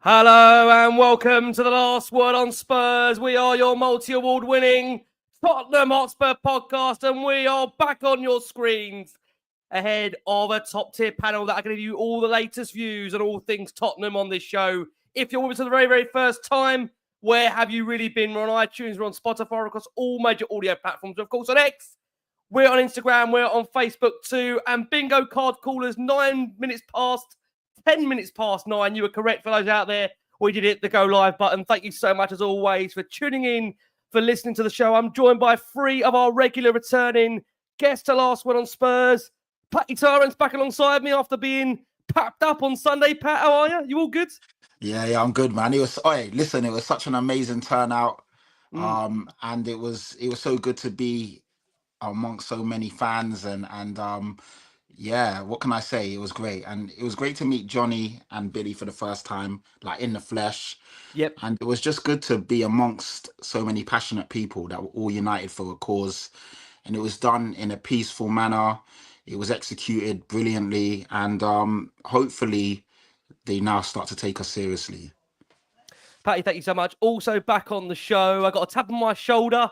Hello and welcome to the Last Word on Spurs. We are your multi-award winning Tottenham Hotspur podcast and we are back on your screens ahead of a top tier panel that are going to give you all the latest views on all things Tottenham on this show. If you're with us for the very, very first time, where have you really been? We're on iTunes, we're on Spotify, we're across all major audio platforms. Of course, on X, we're on Instagram, we're on Facebook too. And bingo card callers, 10 minutes past 9. You were correct for those out there. We did hit the go live button. Thank you so much, as always, for tuning in, for listening to the show. I'm joined by 3 of our regular returning guests to Last Word on Spurs. Patty Tyrant's back alongside me after being packed up on Sunday. Pat, how are you? You all good? Yeah, I'm good, man. It was such an amazing turnout. And it was so good to be amongst so many fans and yeah, what can I say? It was great. And it was great to meet Johnny and Billie for the first time, like in the flesh. Yep. And it was just good to be amongst so many passionate people that were all united for a cause. And it was done in a peaceful manner. It was executed brilliantly. And hopefully they now start to take us seriously. Patty, thank you so much. Also back on the show, I got a tap on my shoulder.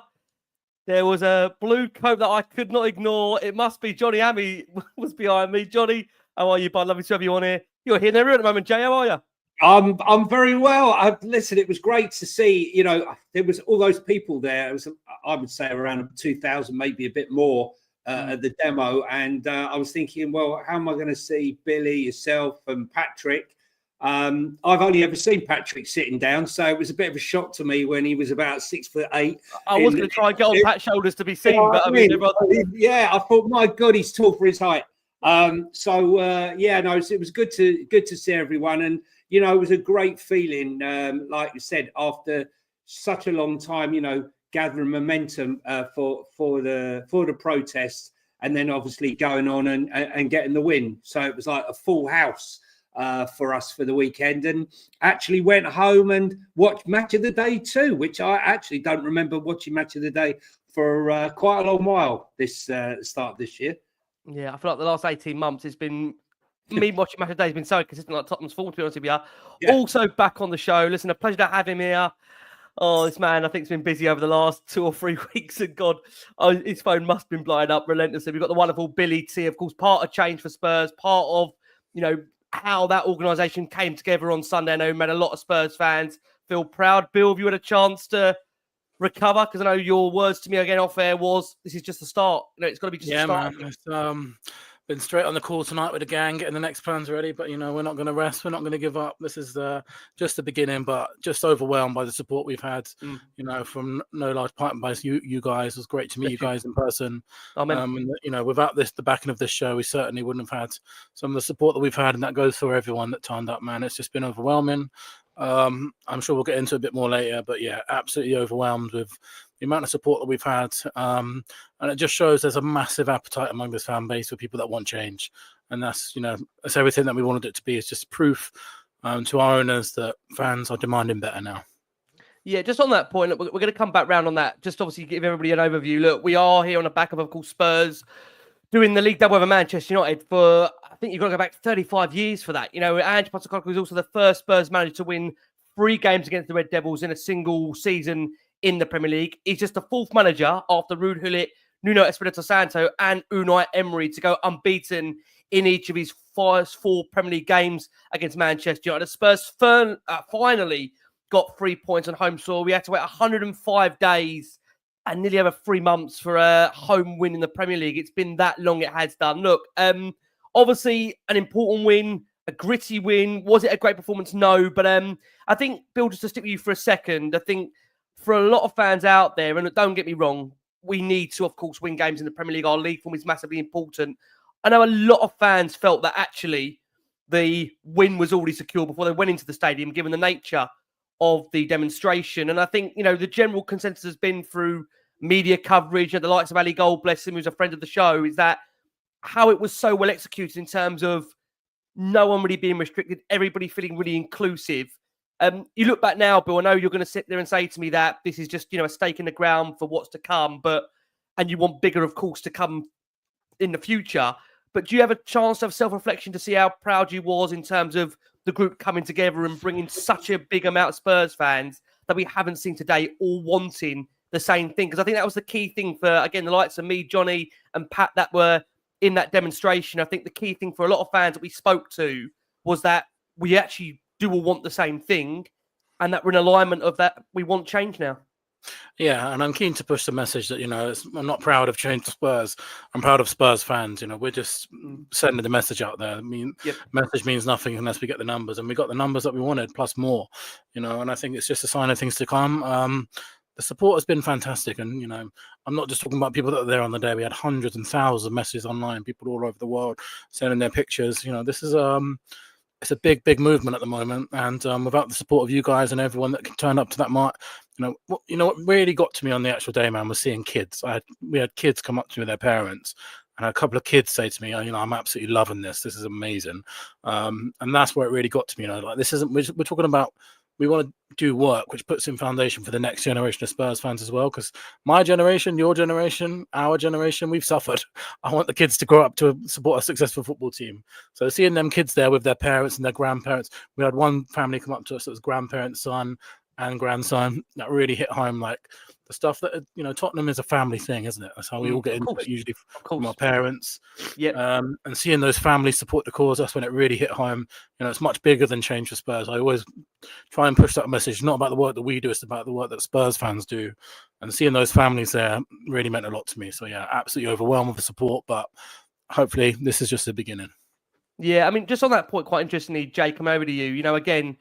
There was a blue coat that I could not ignore. It must be Jonny Hamme was behind me. Johnny, how are you, bud? Lovely to have you on here. You're here there at the moment, Jay. How are you? I'm very well. Listen, it was great to see. You know, there was all those people there. It was, I would say, around 2,000, maybe a bit more at the demo. And I was thinking, well, how am I going to see Billie, yourself, and Patrick? I've only ever seen Patrick sitting down, so it was a bit of a shock to me when he was about 6'8". I was going to try and get on Pat's shoulders to be seen, but I mean, yeah, I thought, my God, he's tall for his height. It was good to see everyone, and you know, it was a great feeling, like you said, after such a long time, you know, gathering momentum for the protests, and then obviously going on and getting the win. So it was like a full house for us for the weekend, and actually went home and watched Match of the Day too, which I actually don't remember watching Match of the Day for quite a long while this start of this year. Yeah, I feel like the last 18 months it's been me watching Match of the Day has been so consistent, like Tottenham's form, to be honest with you. Yeah. Also back on the show. Listen, a pleasure to have him here. Oh, this man, I think, has been busy over the last 2 or 3 weeks, and God, his phone must have been blowing up relentlessly. We've got the wonderful Billie T, of course, part of Change for Spurs, part of, you know, how that organisation came together on Sunday. I know made a lot of Spurs fans feel proud. Bill, have you had a chance to recover? Because I know your words to me again off air was, this is just the start. You know, it's got to be just the start. Yeah, man. It's been straight on the call tonight with the gang, getting the next plans ready. But, you know, we're not going to rest. We're not going to give up. This is just the beginning, but just overwhelmed by the support we've had, you know, from no large part by you guys. It was great to meet you guys in person. And, you know, without the backing of this show, we certainly wouldn't have had some of the support that we've had. And that goes for everyone that turned up, man. It's just been overwhelming. I'm sure we'll get into a bit more later, but yeah, absolutely overwhelmed with the amount of support that we've had. And it just shows there's a massive appetite among this fan base for people that want change. And that's, you know, that's everything that we wanted it to be. It's just proof to our owners that fans are demanding better now. Yeah, just on that point, look, we're going to come back round on that. Just obviously give everybody an overview. Look, we are here on the back of course, Spurs doing the league double over Manchester United for, I think you've got to go back 35 years for that. You know, Ange Postecoglou was also the first Spurs manager to win 3 games against the Red Devils in a single season in the Premier League. He's just the 4th manager after Ruud Gullit, Nuno Espirito Santo and Unai Emery to go unbeaten in each of his first 4 Premier League games against Manchester United. The Spurs finally got 3 points on home soil. We had to wait 105 days and nearly over 3 months for a home win in the Premier League. It's been that long, it has done. Look, obviously an important win, a gritty win. Was it a great performance? No. But I think, Bill, just to stick with you for a second, I think for a lot of fans out there, and don't get me wrong, we need to, of course, win games in the Premier League. Our league form is massively important. I know a lot of fans felt that actually the win was already secure before they went into the stadium, given the nature of the demonstration. And I think, you know, the general consensus has been through media coverage and the likes of Ali Gold, bless him, who's a friend of the show, is that how it was so well executed in terms of no one really being restricted, everybody feeling really inclusive. You look back now, Bill, I know you're going to sit there and say to me that this is just, you know, a stake in the ground for what's to come, and you want bigger, of course, to come in the future. But do you have a chance to have self-reflection to see how proud you was in terms of the group coming together and bringing such a big amount of Spurs fans that we haven't seen today, all wanting the same thing. Because I think that was the key thing for, again, the likes of me, Johnny and Pat that were in that demonstration. I think the key thing for a lot of fans that we spoke to was that we actually do all want the same thing, and that we're in alignment of that. We want change now. Yeah, and I'm keen to push the message that, I'm not proud of change Spurs. I'm proud of Spurs fans. We're just sending the message out there. I mean, message means nothing unless we get the numbers, and we got the numbers that we wanted plus more. And I think it's just a sign of things to come. The support has been fantastic, and I'm not just talking about people that are there on the day. We had hundreds and thousands of messages online, people all over the world sending their pictures. This is it's a big movement at the moment, and without the support of you guys and everyone that can turn up to that mark, what really got to me on the actual day, man, was seeing kids. We had kids come up to me with their parents, and a couple of kids say to me, I'm absolutely loving this. This is amazing, and that's where it really got to me. Like, this isn't. We're talking about. We want to do work which puts in foundation for the next generation of Spurs fans as well. Because my generation, your generation, our generation, we've suffered. I want the kids to grow up to support a successful football team. So seeing them kids there with their parents and their grandparents, we had one family come up to us that was grandparents, son and grandson. That really hit home. Like the stuff that, Tottenham is a family thing, isn't it? That's how we all get into it, usually from our parents. Yeah. And seeing those families support the cause, that's when it really hit home. It's much bigger than change for Spurs. I always try and push that message, not about the work that we do, it's about the work that Spurs fans do. And seeing those families there really meant a lot to me. So yeah, absolutely overwhelmed with the support, but hopefully this is just the beginning. Yeah, I mean, just on that point, quite interestingly, Jay, come over to you. Again,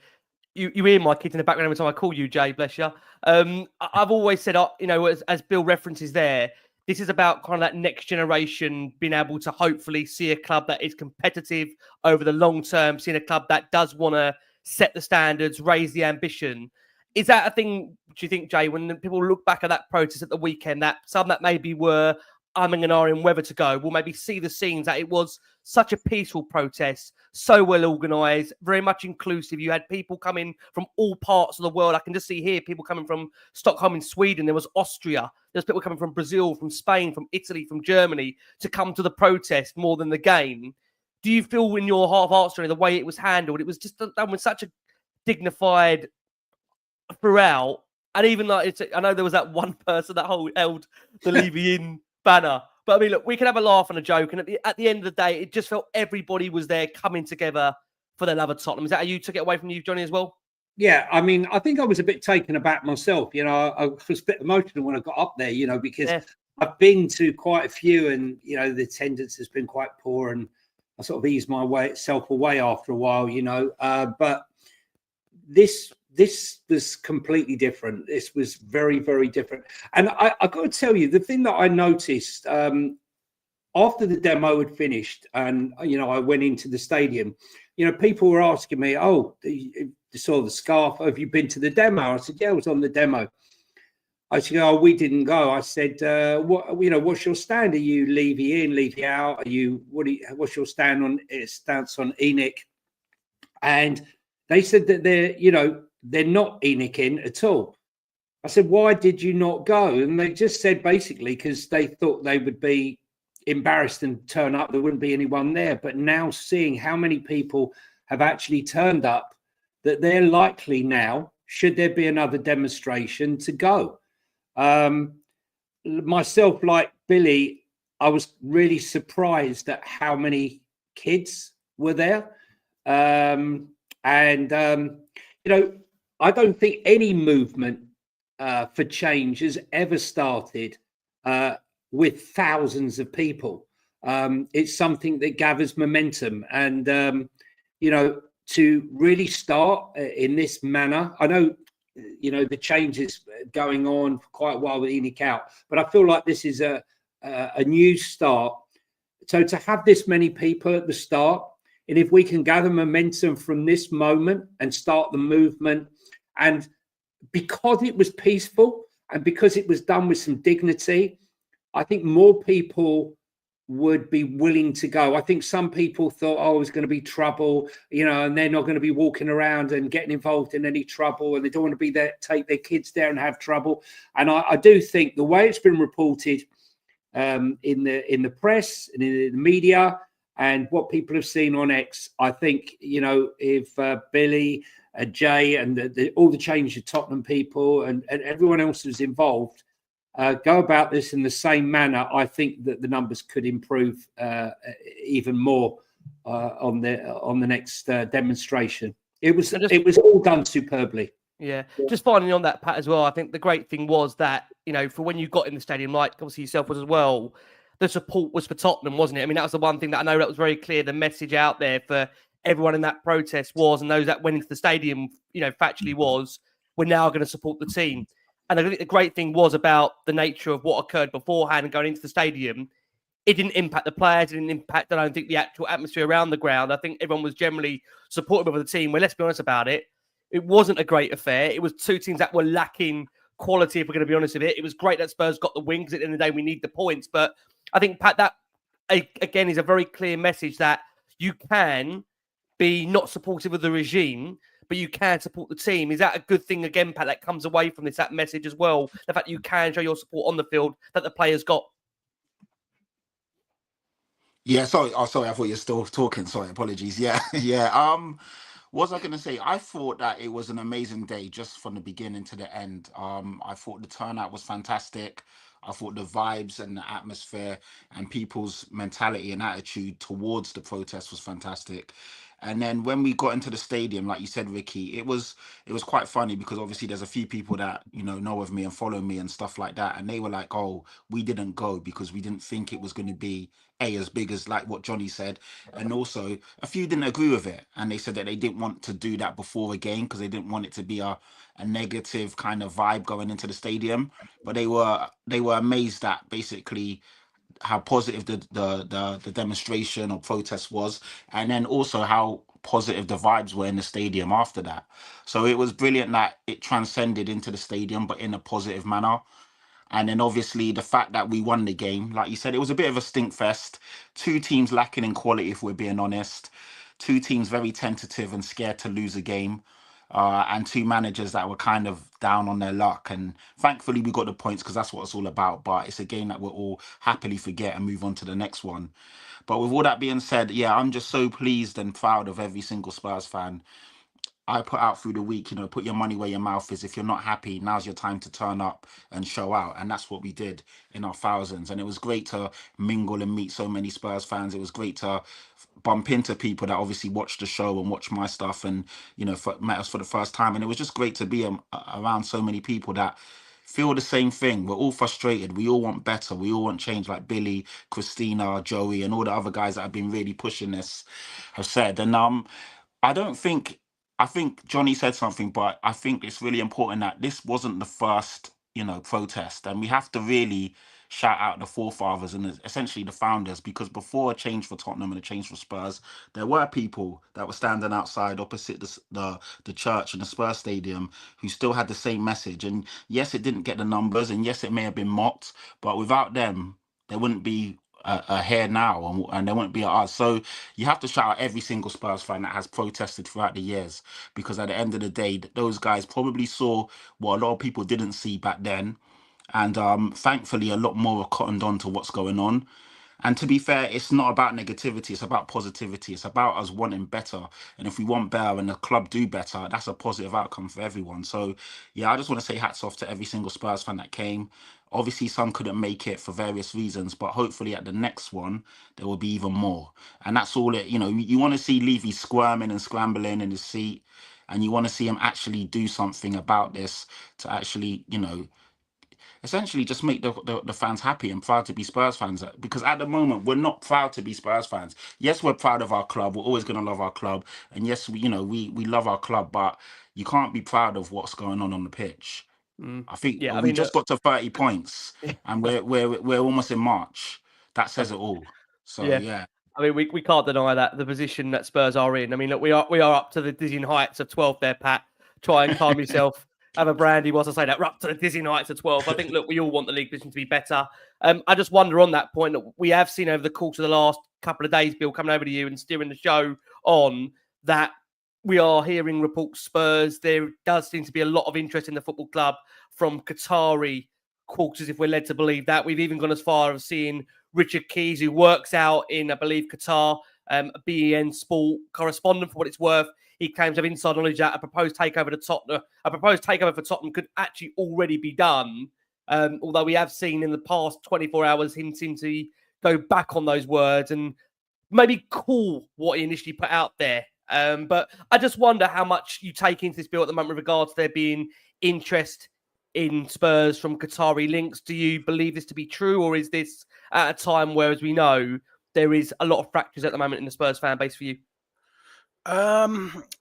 you hear my kids in the background every time I call you, Jay, bless you. I've always said, as Bill references there, this is about kind of that next generation being able to hopefully see a club that is competitive over the long term, seeing a club that does want to set the standards, raise the ambition. Is that a thing, do you think, Jay, when people look back at that protest at the weekend, that some that maybe were umming and ahhing whether to go will maybe see the scenes that it was such a peaceful protest, so well organised, very much inclusive. You had people coming from all parts of the world. I can just see here people coming from Stockholm in Sweden. There was Austria. There's people coming from Brazil, from Spain, from Italy, from Germany to come to the protest more than the game. Do you feel in your heart of hearts, the way it was handled, it was just done with such a dignified throughout? And even I know there was that one person that held the Leave Me In banner. But I mean, look, we can have a laugh and a joke. And at the end of the day, it just felt everybody was there coming together for the love of Tottenham. Is that how you took it away from you, Johnny, as well? Yeah, I mean, I think I was a bit taken aback myself. I was a bit emotional when I got up there, because I've been to quite a few and, the attendance has been quite poor and I sort of eased myself away after a while, but this was completely different. This was very, very different. And I got to tell you, the thing that I noticed after the demo had finished and, I went into the stadium, people were asking me, oh, you saw the scarf. Have you been to the demo? I said, yeah, I was on the demo. I said, oh, we didn't go. I said, what's your stand? Are you leave you in, leave you out? What's your stance on ENIC? And they said that they're not ENIC in at all. I said, why did you not go? And they just said basically because they thought they would be embarrassed and turn up. There wouldn't be anyone there. But now seeing how many people have actually turned up, that they're likely now, should there be another demonstration, to go. Myself, like Billy, I was really surprised at how many kids were there. I don't think any movement for change has ever started with thousands of people. It's something that gathers momentum, and to really start in this manner. I know, the change is going on for quite a while with ENIC out, but I feel like this is a new start. So to have this many people at the start, and if we can gather momentum from this moment and start the movement, and because it was peaceful and because it was done with some dignity, I think more people would be willing to go. I think some people thought, oh, it's going to be trouble, and they're not going to be walking around and getting involved in any trouble, and they don't want to be there, take their kids there and have trouble. And I do think the way it's been reported in the press and in the media, And what people have seen on X, I think, you know, if Billie, Jay, and all the change of Tottenham people and everyone else who's involved go about this in the same manner, I think that the numbers could improve even more on the next demonstration. It was all done superbly. Yeah, just finally on that, Pat, as well, I think the great thing was that, you know, for when you got in the stadium, like obviously yourself was as well, the support was for Tottenham, wasn't it? I mean, that was the one thing that I know that was very clear. The message out there for everyone in that protest was, and those that went into the stadium, you know, factually was, we're now going to support the team. And I think the great thing was about the nature of what occurred beforehand and going into the stadium. It didn't impact the players. It didn't impact, I don't think, the actual atmosphere around the ground. I think everyone was generally supportive of the team. Well, let's be honest about it. It wasn't a great affair. It was two teams that were lacking quality, if we're going to be honest with it. It was great that Spurs got the win, because at the end of the day, we need the points. But I think, Pat, that, again, is a very clear message that you can be not supportive of the regime, but you can support the team. Is that a good thing, again, Pat, that comes away from this, that message as well? The fact that you can show your support on the field that the players got. Yeah, sorry. Oh, sorry. I thought you were still talking. Sorry, apologies. Yeah, yeah. What was I going to say? I thought that it was an amazing day just from the beginning to the end. I thought the turnout was fantastic. I thought the vibes and the atmosphere and people's mentality and attitude towards the protest was fantastic. And then when we got into the stadium, like you said, Ricky, it was quite funny, because obviously there's a few people that, you know of me and follow me and stuff like that. And they were like, oh, we didn't go because we didn't think it was going to be as big as like what Johnny said. And also a few didn't agree with it. And they said that they didn't want to do that before a game because they didn't want it to be a negative kind of vibe going into the stadium. But they were amazed at basically how positive the demonstration or protest was, and then also how positive the vibes were in the stadium after that. So it was brilliant that it transcended into the stadium, but in a positive manner. And then obviously the fact that we won the game, like you said, it was a bit of a stink fest. Two teams lacking in quality, if we're being honest. Two teams very tentative and scared to lose a game. And two managers that were kind of down on their luck. And thankfully we got the points, because that's what it's all about. But it's a game that we'll all happily forget and move on to the next one. But with all that being said, yeah, I'm just so pleased and proud of every single Spurs fan. I put out through the week, you know, put your money where your mouth is. If you're not happy, now's your time to turn up and show out. And that's what we did in our thousands. And it was great to mingle and meet so many Spurs fans. It was great to bump into people that obviously watched the show and watched my stuff and, you know, met us for the first time. And it was just great to be around so many people that feel the same thing. We're all frustrated. We all want better. We all want change, like Billie, Christina, Joey, and all the other guys that have been really pushing this have said. And I think Johnny said something, but I think it's really important that this wasn't the first, you know, protest. And we have to really shout out the forefathers and essentially the founders, because before a change for Tottenham and a change for Spurs, there were people that were standing outside opposite the church and the Spurs stadium who still had the same message. And yes, it didn't get the numbers, and yes, it may have been mocked, but without them, there wouldn't be a here now, and there won't be a us. So you have to shout out every single Spurs fan that has protested throughout the years, because at the end of the day, those guys probably saw what a lot of people didn't see back then, and thankfully a lot more have cottoned on to what's going on. And to be fair, it's not about negativity, it's about positivity. It's about us wanting better. And if we want better and the club do better, that's a positive outcome for everyone. So yeah, I just want to say hats off to every single Spurs fan that came. Obviously, some couldn't make it for various reasons, but hopefully at the next one, there will be even more. And that's all it, you know, you want to see Levy squirming and scrambling in his seat, and you want to see him actually do something about this to actually, you know, essentially just make the fans happy and proud to be Spurs fans. Because at the moment, we're not proud to be Spurs fans. Yes, we're proud of our club. We're always going to love our club. And yes, we love our club, but you can't be proud of what's going on the pitch. I think we just got to 30 points and we're almost in March. That says it all. So yeah. I mean, we can't deny that the position that Spurs are in. I mean, look, we are up to the dizzying heights of 12 there, Pat. Try and calm yourself. Have a brandy whilst I say that. We're up to the dizzying heights of 12. I think, look, we all want the league position to be better. I just wonder on that point that we have seen over the course of the last couple of days, Bill, coming over to you and steering the show on that. We are hearing reports Spurs. There does seem to be a lot of interest in the football club from Qatari quarters, if we're led to believe that. We've even gone as far as seeing Richard Keys, who works out in, I believe, Qatar, a BEN sport correspondent for what it's worth. He claims to have inside knowledge that a proposed takeover for Tottenham could actually already be done. Although we have seen in the past 24 hours him seem to go back on those words and maybe call what he initially put out there. But I just wonder how much you take into this bill at the moment with regards to there being interest in Spurs from Qatari links. Do you believe this to be true, or is this at a time where, as we know, there is a lot of fractures at the moment in the Spurs fan base for you?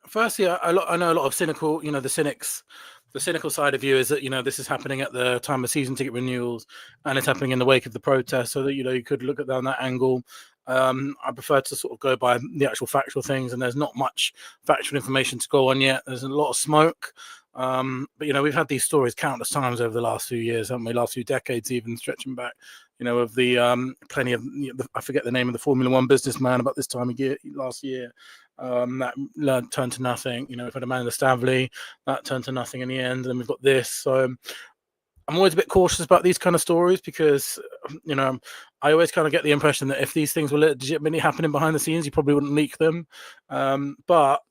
Firstly, I know a lot of cynical, the cynical side of you is that, this is happening at the time of season ticket renewals and it's happening in the wake of the protest, so that, you could look at down that angle. I prefer to sort of go by the actual factual things, and there's not much factual information to go on yet. There's a lot of smoke. But, we've had these stories countless times over the last few years, haven't we? Last few decades, even stretching back, of the plenty of, I forget the name of the Formula One businessman about this time of year last year. That turned to nothing. We've had Amanda Stavley, that turned to nothing in the end. And then we've got this. So I'm always a bit cautious about these kind of stories because, I always kind of get the impression that if these things were legitimately happening behind the scenes, you probably wouldn't leak them. But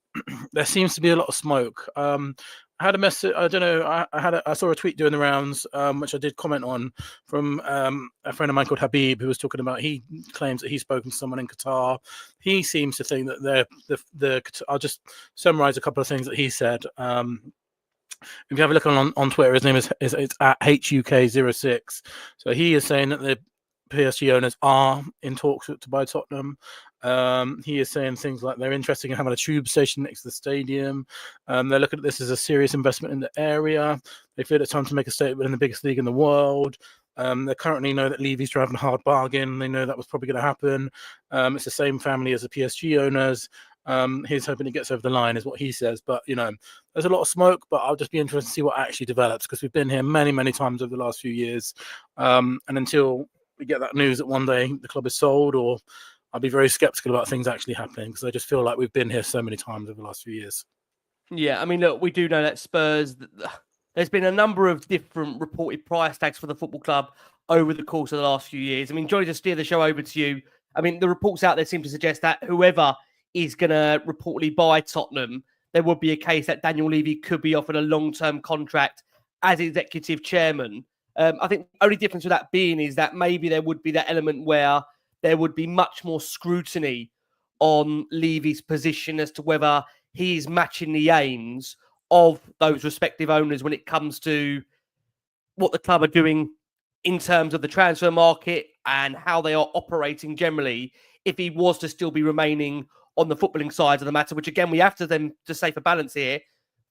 there seems to be a lot of smoke. I had a message. I don't know. I saw a tweet doing the rounds, which I did comment on, from a friend of mine called Habib, who was talking about. He claims that he's spoken to someone in Qatar. He seems to think that I'll just summarize a couple of things that he said. If you have a look on Twitter, his name is at HUK06. So he is saying that the PSG owners are in talks to buy Tottenham. He is saying things like they're interested in having a tube station next to the stadium. They're looking at this as a serious investment in the area. They feel it's time to make a statement in the biggest league in the world. They currently know that Levy's driving a hard bargain. They know that was probably going to happen. It's the same family as the PSG owners. He's hoping it gets over the line, is what he says. But, there's a lot of smoke, but I'll just be interested to see what actually develops, because we've been here many, many times over the last few years. And until we get that news that one day the club is sold, or I'll be very skeptical about things actually happening, because I just feel like we've been here so many times over the last few years. Yeah, I mean, look, we do know that Spurs, there's been a number of different reported price tags for the football club over the course of the last few years. I mean, Johnny, to steer the show over to you, I mean, the reports out there seem to suggest that whoever is going to reportedly buy Tottenham, there would be a case that Daniel Levy could be offered a long-term contract as executive chairman. I think the only difference with that being is that maybe there would be that element where there would be much more scrutiny on Levy's position as to whether he's matching the aims of those respective owners when it comes to what the club are doing in terms of the transfer market and how they are operating generally, if he was to still be remaining on the footballing side of the matter, which again, we have to then just say for balance here,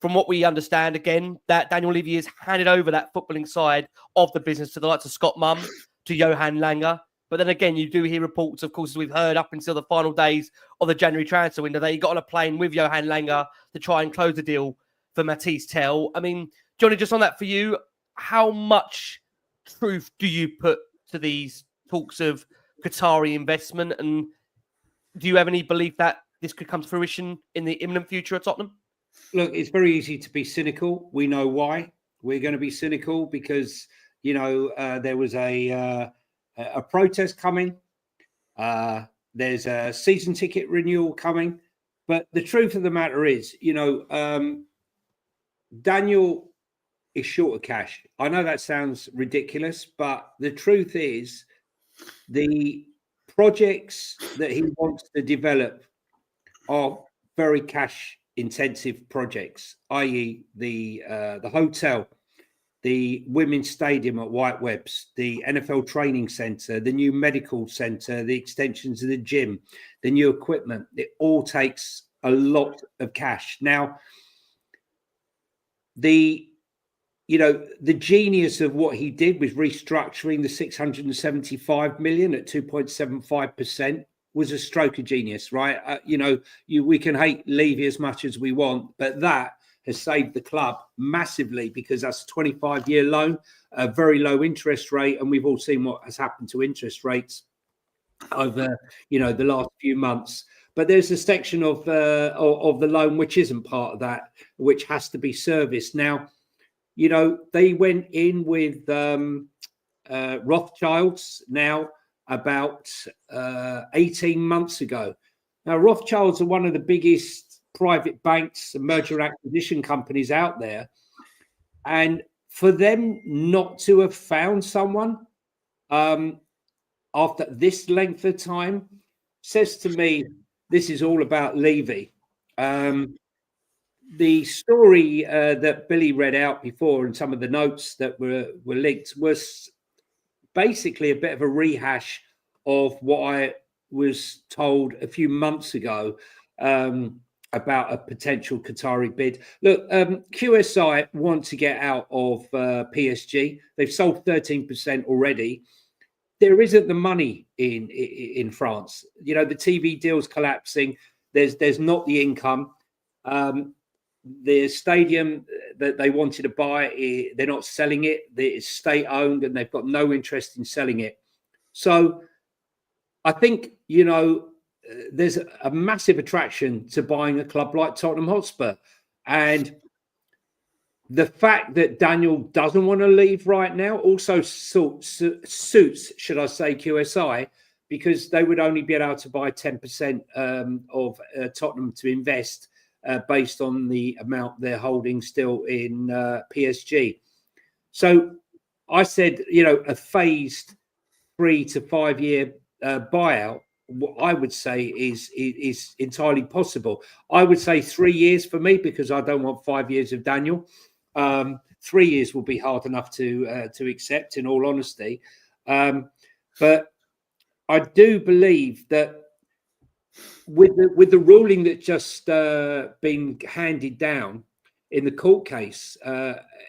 from what we understand, again, that Daniel Levy has handed over that footballing side of the business to the likes of Scott Mumm, to Johan Langer. But then again, you do hear reports, of course, as we've heard up until the final days of the January transfer window, that he got on a plane with Johan Langer to try and close the deal for Matisse Tell. I mean, Johnny, just on that for you, how much truth do you put to these talks of Qatari investment? And do you have any belief that this could come to fruition in the imminent future at Tottenham? Look, it's very easy to be cynical. We know why we're going to be cynical, because, there was a protest coming. There's a season ticket renewal coming. But the truth of the matter is, Daniel is short of cash. I know that sounds ridiculous, but the truth is the projects that he wants to develop are very cash intensive projects, i.e. the hotel, the women's stadium at White Webs, the NFL training center, the new medical center, the extensions of the gym, the new equipment. It all takes a lot of cash. Now, the genius of what he did was restructuring the 675 million at 2.75% was a stroke of genius, right? We can hate Levy as much as we want, but that has saved the club massively, because that's a 25-year loan, a very low interest rate, and we've all seen what has happened to interest rates over, the last few months. But there's a section of the loan which isn't part of that, which has to be serviced. Now, they went in with Rothschilds. Now, about 18 months ago. Now, Rothschilds are one of the biggest private banks and merger acquisition companies out there. And for them not to have found someone after this length of time says to me, this is all about Levy. The story that Billy read out before and some of the notes that were linked was basically a bit of a rehash of what I was told a few months ago about a potential Qatari bid. Look, QSI want to get out of PSG. They've sold 13% already. There isn't the money in France. You know, the TV deal's collapsing. There's not the income. The stadium that they wanted to buy, they're not selling it. It's state-owned, and they've got no interest in selling it. So I think, you know, there's a massive attraction to buying a club like Tottenham Hotspur. And the fact that Daniel doesn't want to leave right now also suits, should I say, QSI, because they would only be able to buy 10% of Tottenham to invest based on the amount they're holding still in PSG. So I said, you know, a phased 3 to 5 year buyout, what I would say is entirely possible. I would say 3 years for me, because I don't want 5 years of Daniel. 3 years will be hard enough to accept, in all honesty. But I do believe that with the ruling that just been handed down in the court case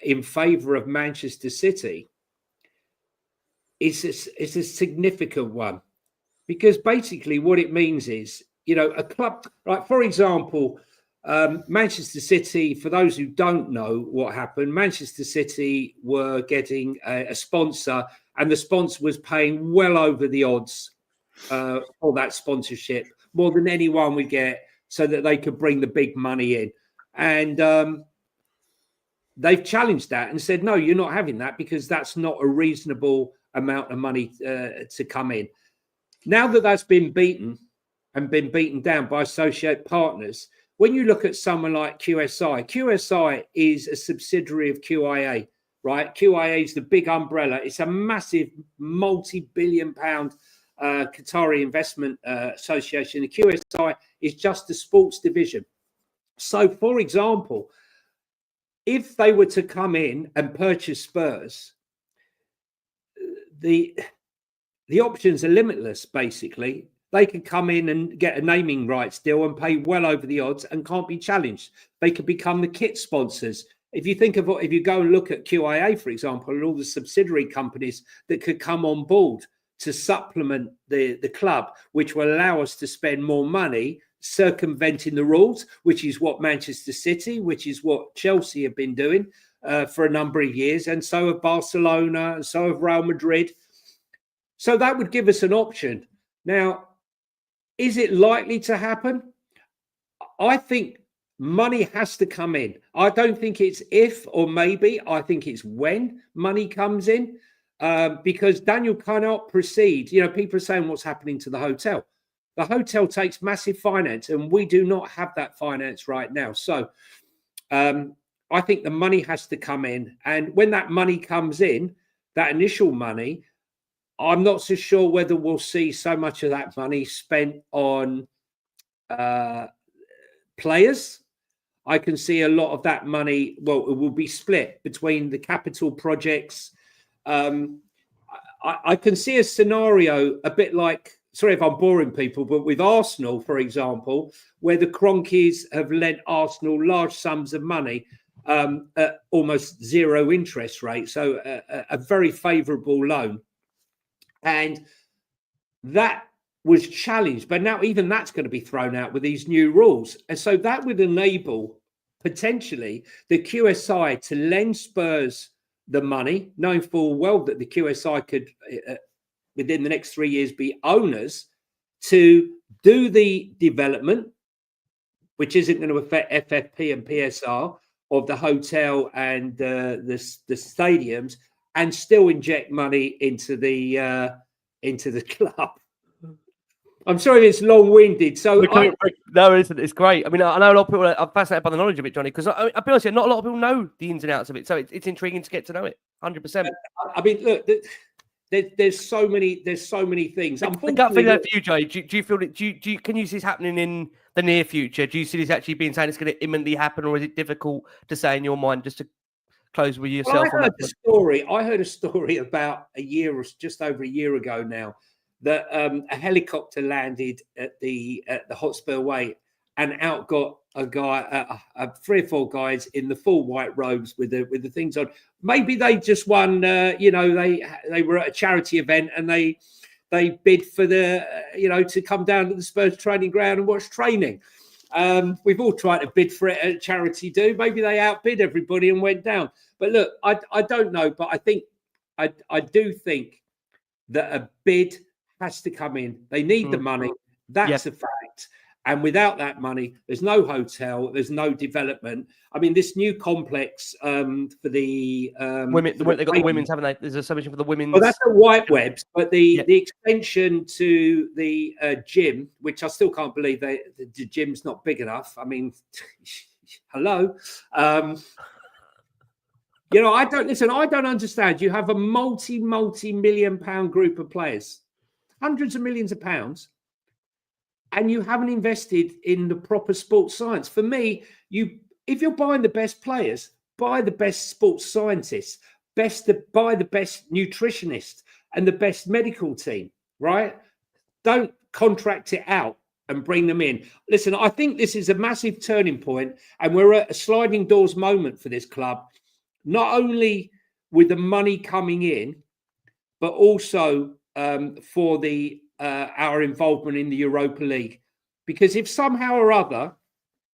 in favour of Manchester City, it's a significant one, because basically what it means is, you know, a club, like, for example, Manchester City, for those who don't know what happened, Manchester City were getting a sponsor, and the sponsor was paying well over the odds for that sponsorship, more than anyone would get, so that they could bring the big money in. And they've challenged that and said, no, you're not having that, because that's not a reasonable amount of money to come in. Now that that's been beaten and been beaten down by associate partners, when you look at someone like QSI is a subsidiary of QIA, right? QIA is the big umbrella. It's a massive multi-billion-pound Qatari investment association. The QSI is just the sports division. So, for example, if they were to come in and purchase Spurs, the options are limitless, basically. They could come in and get a naming rights deal and pay well over the odds and can't be challenged. They could become the kit sponsors. If you think of if you go and look at QIA, for example, and all the subsidiary companies that could come on board to supplement the club, which will allow us to spend more money circumventing the rules, which is what Manchester City, which is what Chelsea have been doing for a number of years, and so have Barcelona, and so have Real Madrid. So that would give us an option. Now, is it likely to happen? I think money has to come in. I don't think it's if or maybe. I think it's when money comes in, because Daniel cannot proceed. You know, people are saying what's happening to the hotel. The hotel takes massive finance, and we do not have that finance right now. So I think the money has to come in. And when that money comes in, that initial money, I'm not so sure whether we'll see so much of that money spent on players. I can see a lot of that money, well, it will be split between the capital projects. I can see a scenario a bit like, sorry if I'm boring people, but with Arsenal, for example, where the Cronkies have lent Arsenal large sums of money at almost zero interest rate. So a very favourable loan. And that was challenged, but now even that's going to be thrown out with these new rules. And so that would enable potentially the QSI to lend Spurs the money, knowing full well that the QSI could, within the next 3 years, be owners to do the development, which isn't going to affect FFP and PSR of the hotel and the stadiums, and still inject money into the into the club. I'm sorry it's long-winded. So no, it isn't. It's great. I mean, I know a lot of people are fascinated by the knowledge of it, Johnny, because I'll be honest, not a lot of people know the ins and outs of it. So it's intriguing to get to know it. 100%. I mean, look, there's so many things. The gut feeling for you, Jay. Do you feel that? Can you see this happening in the near future? Do you see this actually being saying it's going to imminently happen, or is it difficult to say in your mind? Just to close with yourself. Well, I heard a story about just over a year ago now, that a helicopter landed at the Hotspur way, and out got a guy, 3 or 4 guys in the full white robes with the things on. Maybe they just won. They were at a charity event and they bid for to come down to the Spurs training ground and watch training. We've all tried to bid for it at charity do. Maybe they outbid everybody and went down. But look, I don't know, but I do think that a bid has to come in. They need the money. That's a fact. And without that money, there's no hotel, there's no development. I mean, this new complex for the women, they've got the women's, haven't they? There's a submission for the women's. Well, that's the White Webs, but the extension to the gym, which I still can't believe the gym's not big enough. I mean, hello. I don't understand. You have a multi-million pound group of players, hundreds of millions of pounds, and you haven't invested in the proper sports science. For me, if you're buying the best players, buy the best sports scientists, buy the best nutritionists and the best medical team, right? Don't contract it out and bring them in. Listen, I think this is a massive turning point, and we're at a sliding doors moment for this club, not only with the money coming in, but also for our involvement in the Europa League. Because if somehow or other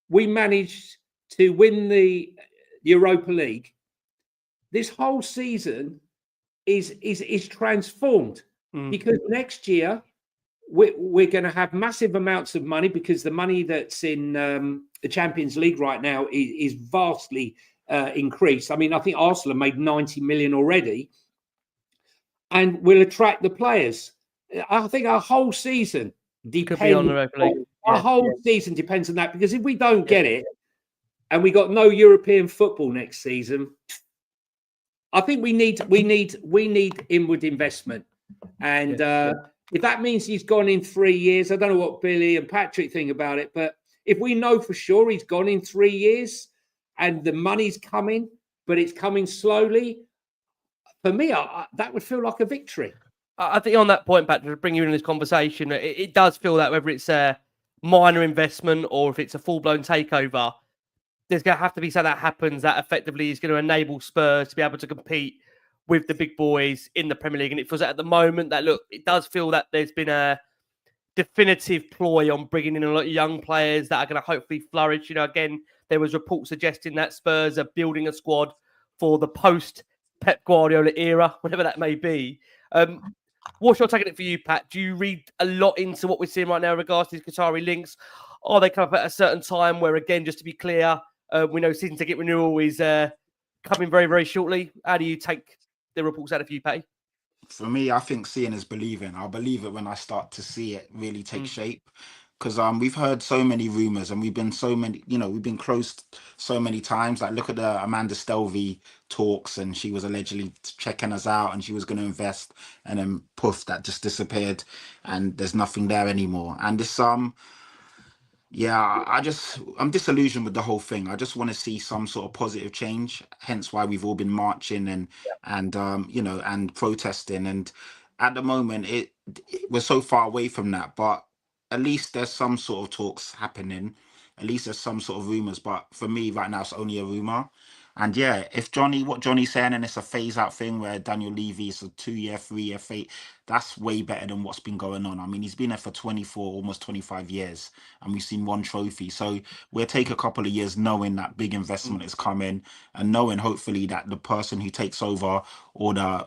we manage to win the Europa League, this whole season is transformed. Because next year we're going to have massive amounts of money, because the money that's in the Champions League right now is vastly increased. I mean, I think Arsenal made 90 million already, and we'll attract the players. I think our whole season depends on the Europa League. Our whole season depends on that, because if we don't get it and we got no European football next season, I think we need inward investment. And if that means he's gone in 3 years, I don't know what Billy and Patrick think about it, but if we know for sure he's gone in 3 years and the money's coming, but it's coming slowly, for me, that would feel like a victory. I think on that point, Patrick, to bring you in this conversation, it does feel that whether it's a minor investment or if it's a full-blown takeover, there's going to have to be something that happens that effectively is going to enable Spurs to be able to compete with the big boys in the Premier League. And it feels that at the moment that, look, it does feel that there's been a definitive ploy on bringing in a lot of young players that are going to hopefully flourish. Again, there was reports suggesting that Spurs are building a squad for the post-Pep Guardiola era, whatever that may be. What's your take on it for you, Pat? Do you read a lot into what we're seeing right now in regards to these Qatari links? Are they come up at a certain time where, again, just to be clear, we know season ticket renewal is coming very, very shortly? How do you take the reports out of you, Patty? For me, I think seeing is believing. I'll believe it when I start to see it really take shape. Because we've heard so many rumors, and we've been we've been close so many times. Like, look at the Amanda Stelvey talks, and she was allegedly checking us out, and she was going to invest, and then poof, that just disappeared, and there's nothing there anymore. And this I'm disillusioned with the whole thing. I just want to see some sort of positive change. Hence why we've all been marching and protesting. And at the moment, we're so far away from that, but at least there's some sort of talks happening. At least there's some sort of rumors. But for me right now, it's only a rumor. And if what Johnny's saying, and it's a phase out thing where Daniel Levy is a 2-year, 3-year fate, that's way better than what's been going on. I mean, he's been there for 24, almost 25 years, and we've seen one trophy. So we'll take a couple of years knowing that big investment is coming, and knowing hopefully that the person who takes over, or the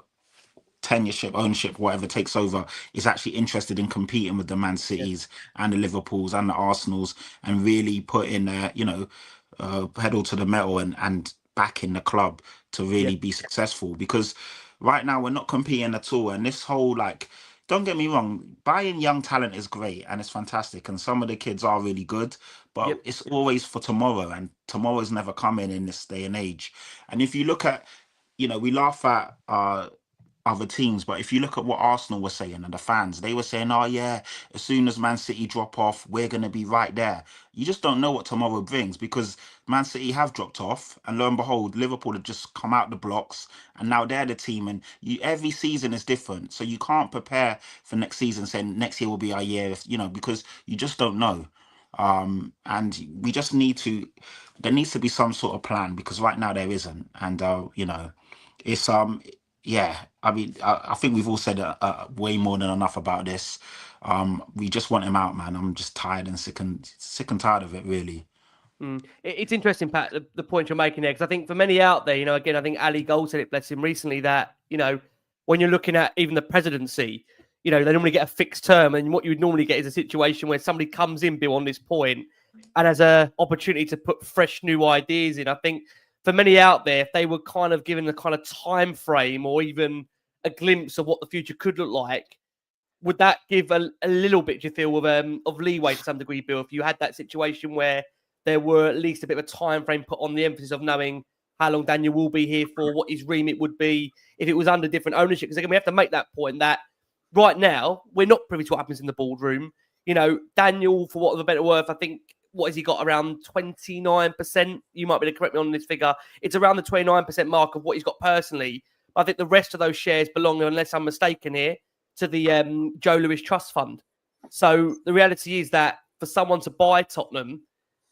tenureship, ownership, whatever takes over, is actually interested in competing with the Man Cities and the Liverpools and the Arsenals, and really putting pedal to the metal and back in the club to really be successful. Because right now we're not competing at all, and this whole don't get me wrong, buying young talent is great and it's fantastic, and some of the kids are really good, but Yep. it's always for tomorrow, and tomorrow's never coming in this day and age. And if you look at, we laugh at other teams, but if you look at what Arsenal were saying and the fans, they were saying, oh yeah, as soon as Man City drop off, we're going to be right there. You just don't know what tomorrow brings, because Man City have dropped off, and lo and behold, Liverpool have just come out the blocks, and now they're the team, and every season is different, so you can't prepare for next season saying next year will be our year, because you just don't know. And we just there needs to be some sort of plan, because right now there isn't. And it's yeah, I mean, I think we've all said way more than enough about this. We just want him out, man. I'm just tired and sick and tired of it, really. It's interesting, Pat, the point you're making there, because I think for many out there, again, I think Ali Gold said it, bless him, recently, that, when you're looking at even the presidency, they normally get a fixed term, and what you would normally get is a situation where somebody comes in, Bill, on this point, and has an opportunity to put fresh new ideas in. I think for many out there, if they were kind of given a kind of time frame or even a glimpse of what the future could look like, would that give a little bit, do you feel, of leeway to some degree, Bill, if you had that situation where there were at least a bit of a time frame put on the emphasis of knowing how long Daniel will be here for, what his remit would be if it was under different ownership? Because again, we have to make that point that right now we're not privy to what happens in the boardroom. Daniel, for what of a better worth, I think, what has he got, around 29%? You might be able to correct me on this figure. It's around the 29% mark of what he's got personally. I think the rest of those shares belong, unless I'm mistaken here, to the Joe Lewis Trust Fund. So the reality is that for someone to buy Tottenham,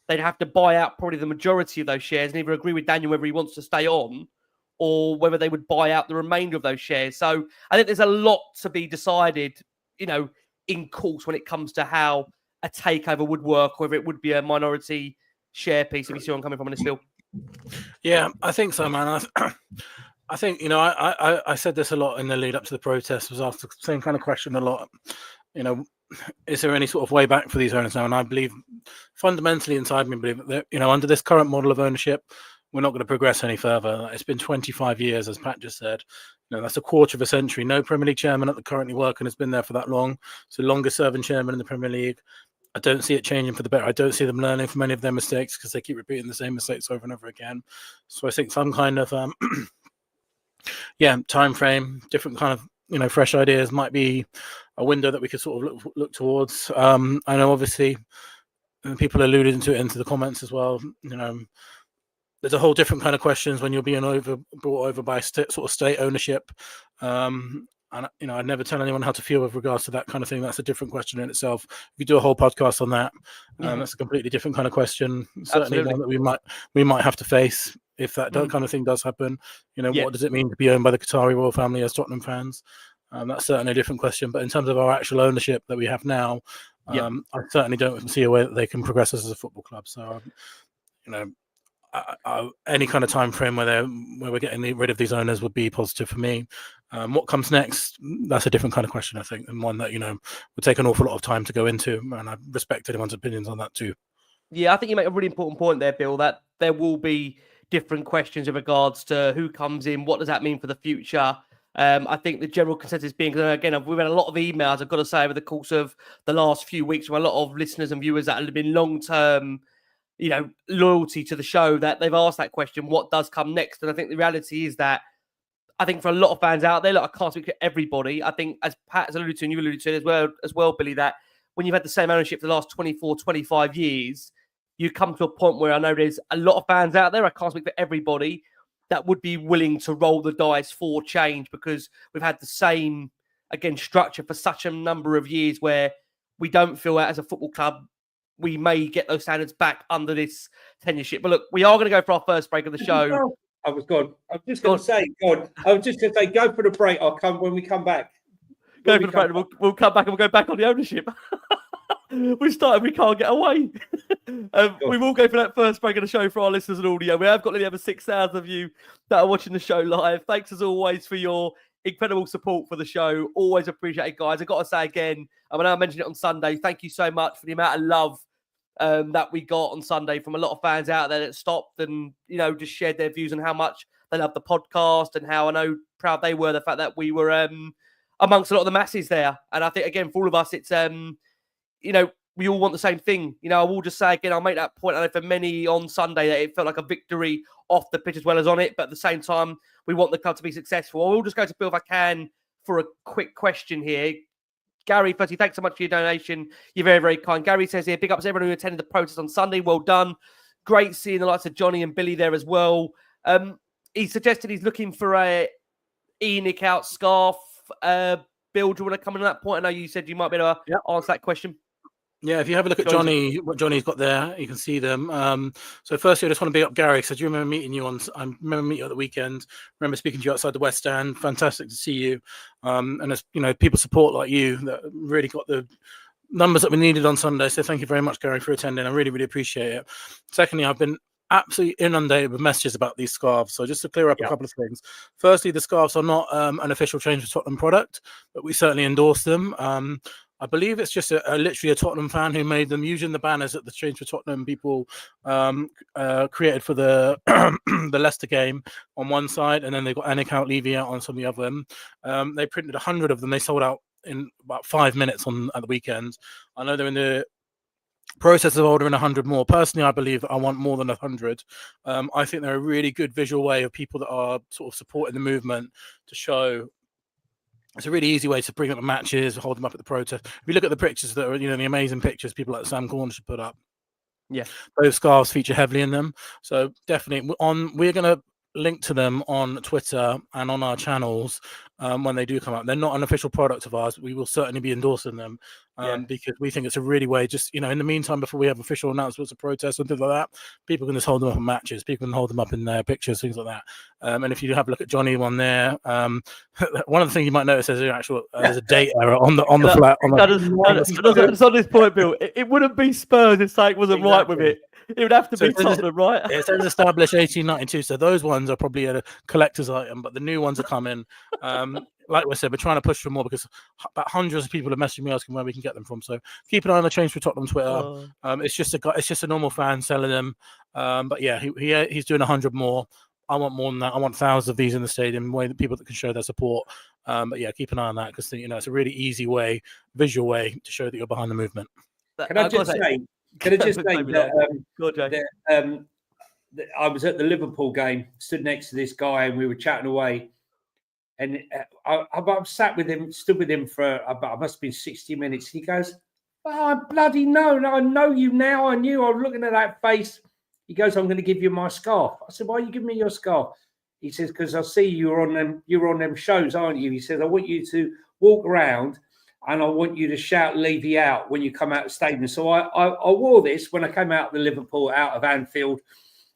they'd have to buy out probably the majority of those shares and either agree with Daniel whether he wants to stay on or whether they would buy out the remainder of those shares. So I think there's a lot to be decided, in course when it comes to how a takeover would work, or if it would be a minority share piece, if you see where I'm coming from in this field. Yeah, I think so, man. I think, I said this a lot in the lead up to the protest, was asked the same kind of question a lot. Is there any sort of way back for these owners now? And I believe fundamentally inside me, believe that, under this current model of ownership, we're not going to progress any further. It's been 25 years, as Pat just said. That's a quarter of a century. No Premier League chairman at the currently working has been there for that long. So longest serving chairman in the Premier League. I don't see it changing for the better. I don't see them learning from any of their mistakes, because they keep repeating the same mistakes over and over again. So I think some kind of time frame, different kind of fresh ideas might be a window that we could sort of look towards. I know obviously people alluded to it into the comments as well. There's a whole different kind of questions when you're being brought over by sort of state ownership. And I'd never tell anyone how to feel with regards to that kind of thing. That's a different question in itself. If you do a whole podcast on that, that's a completely different kind of question. Certainly one that we might have to face if that kind of thing does happen. What does it mean to be owned by the Qatari royal family as Tottenham fans? That's certainly a different question. But in terms of our actual ownership that we have now, I certainly don't see a way that they can progress us as a football club. So, any kind of time frame where we're getting rid of these owners would be positive for me. What comes next? That's a different kind of question, I think, and one that would take an awful lot of time to go into. And I respect anyone's opinions on that too. Yeah, I think you make a really important point there, Bill, that there will be different questions in regards to who comes in, what does that mean for the future. I think the general consensus being, again, we've had a lot of emails, I've got to say, over the course of the last few weeks from a lot of listeners and viewers that have been long-term loyalty to the show, that they've asked that question, what does come next? And I think the reality is that I think for a lot of fans out there, look, I can't speak for everybody. I think, as Pat has alluded to, and you alluded to it as well, Billy, that when you've had the same ownership for the last 24, 25 years, you come to a point where I know there's a lot of fans out there, I can't speak for everybody, that would be willing to roll the dice for change, because we've had the same, again, structure for such a number of years where we don't feel that as a football club we may get those standards back under this tenureship. But look, we are going to go for our first break of the show. I was gone. I was just going to say, go for the break. I'll come when we come back. Go for the break. We'll come back and we'll go back on the ownership. We started, we can't get away. We will go for that first break of the show for our listeners and audio. We have got nearly over 6,000 of you that are watching the show live. Thanks as always for your incredible support for the show. Always appreciate it, guys. I've got to say again, I mean, I mentioned it on Sunday, thank you so much for the amount of love that we got on Sunday from a lot of fans out there that stopped and, just shared their views on how much they love the podcast and how proud they were the fact that we were amongst a lot of the masses there. And I think, again, for all of us, it's, you know, we all want the same thing. You know, I will just say again, I'll make that point. I know for many on Sunday that it felt like a victory off the pitch as well as on it. But at the same time, we want the club to be successful. I will just go to Bill if I can for a quick question here. Gary, firstly, thanks so much for your donation. You're very, very kind. Gary says here, big ups to everyone who attended the protest on Sunday. Well done. Great seeing the likes of Jonny and Billie there as well. He suggested he's looking for a ENIC out scarf. Bill, do you want to come in on that point? I know you said you might be able to answer that question. Yeah, if you have a look at Jonny, what Johnny's got there, you can see them. So firstly, I just want to big up Gary. So do you remember meeting you I remember meeting you at the weekend. Remember speaking to you outside the West Stand. Fantastic to see you. And as you know, people support like you that really got the numbers that we needed on Sunday. So thank you very much, Gary, for attending. I really, really appreciate it. Secondly, I've been absolutely inundated with messages about these scarves. So just to clear up a couple of things. Firstly, the scarves are not an official Change for Tottenham product, but we certainly endorse them. I believe it's just literally a Tottenham fan who made them using the banners that the Change for Tottenham people created for the the Leicester game on one side, and then they got ENIC out, Levy out on some of the other. They printed 100 of them. They sold out in about 5 minutes at the weekend. I know they're in the process of ordering 100 more. Personally, I believe that I want more than 100. I think they're a really good visual way of people that are sort of supporting the movement to show. It's a really easy way to bring up the matches, hold them up at the protest. If you look at the pictures that are, you know, the amazing pictures people like Sam Cornish should put up, those scarves feature heavily in them. So definitely we're going to link to them on Twitter and on our channels when they do come out. They're not an official product of ours, but we will certainly be endorsing them because we think it's a really way, just, you know, in the meantime, before we have official announcements of protests and things like that, people can just hold them up in matches, people can hold them up in their pictures, things like that. And if you have a look at Jonny one there, one of the things you might notice is there's a date error on the flat. That's on this point, Bill. It wouldn't be Spurs if something wasn't right with it. It would have to be Tottenham, right? It says established 1892, so those ones are probably a collector's item, but the new ones are coming. Like we said, we're trying to push for more because about hundreds of people are messaging me asking where we can get them from. So keep an eye on the Change for Tottenham Twitter. It's just a normal fan selling them. But yeah, he's doing 100 more. I want more than that. I want thousands of these in the stadium, way that people that can show their support. But yeah, keep an eye on that because, you know, it's a really easy way, visual way to show that you're behind the movement. Can I just say that I was at the Liverpool game, stood next to this guy, and we were chatting away. And I stood with him for about, I must have been 60 minutes. He goes, "Oh, I bloody know. I know you now. I knew. I was looking at that face." He goes, "I'm going to give you my scarf." I said, "Why are you giving me your scarf?" He says, "Because I see you're on them shows, aren't you?" He says, "I want you to walk around and I want you to shout Levy out when you come out of the stadium." So I wore this when I came out of the Liverpool, out of Anfield,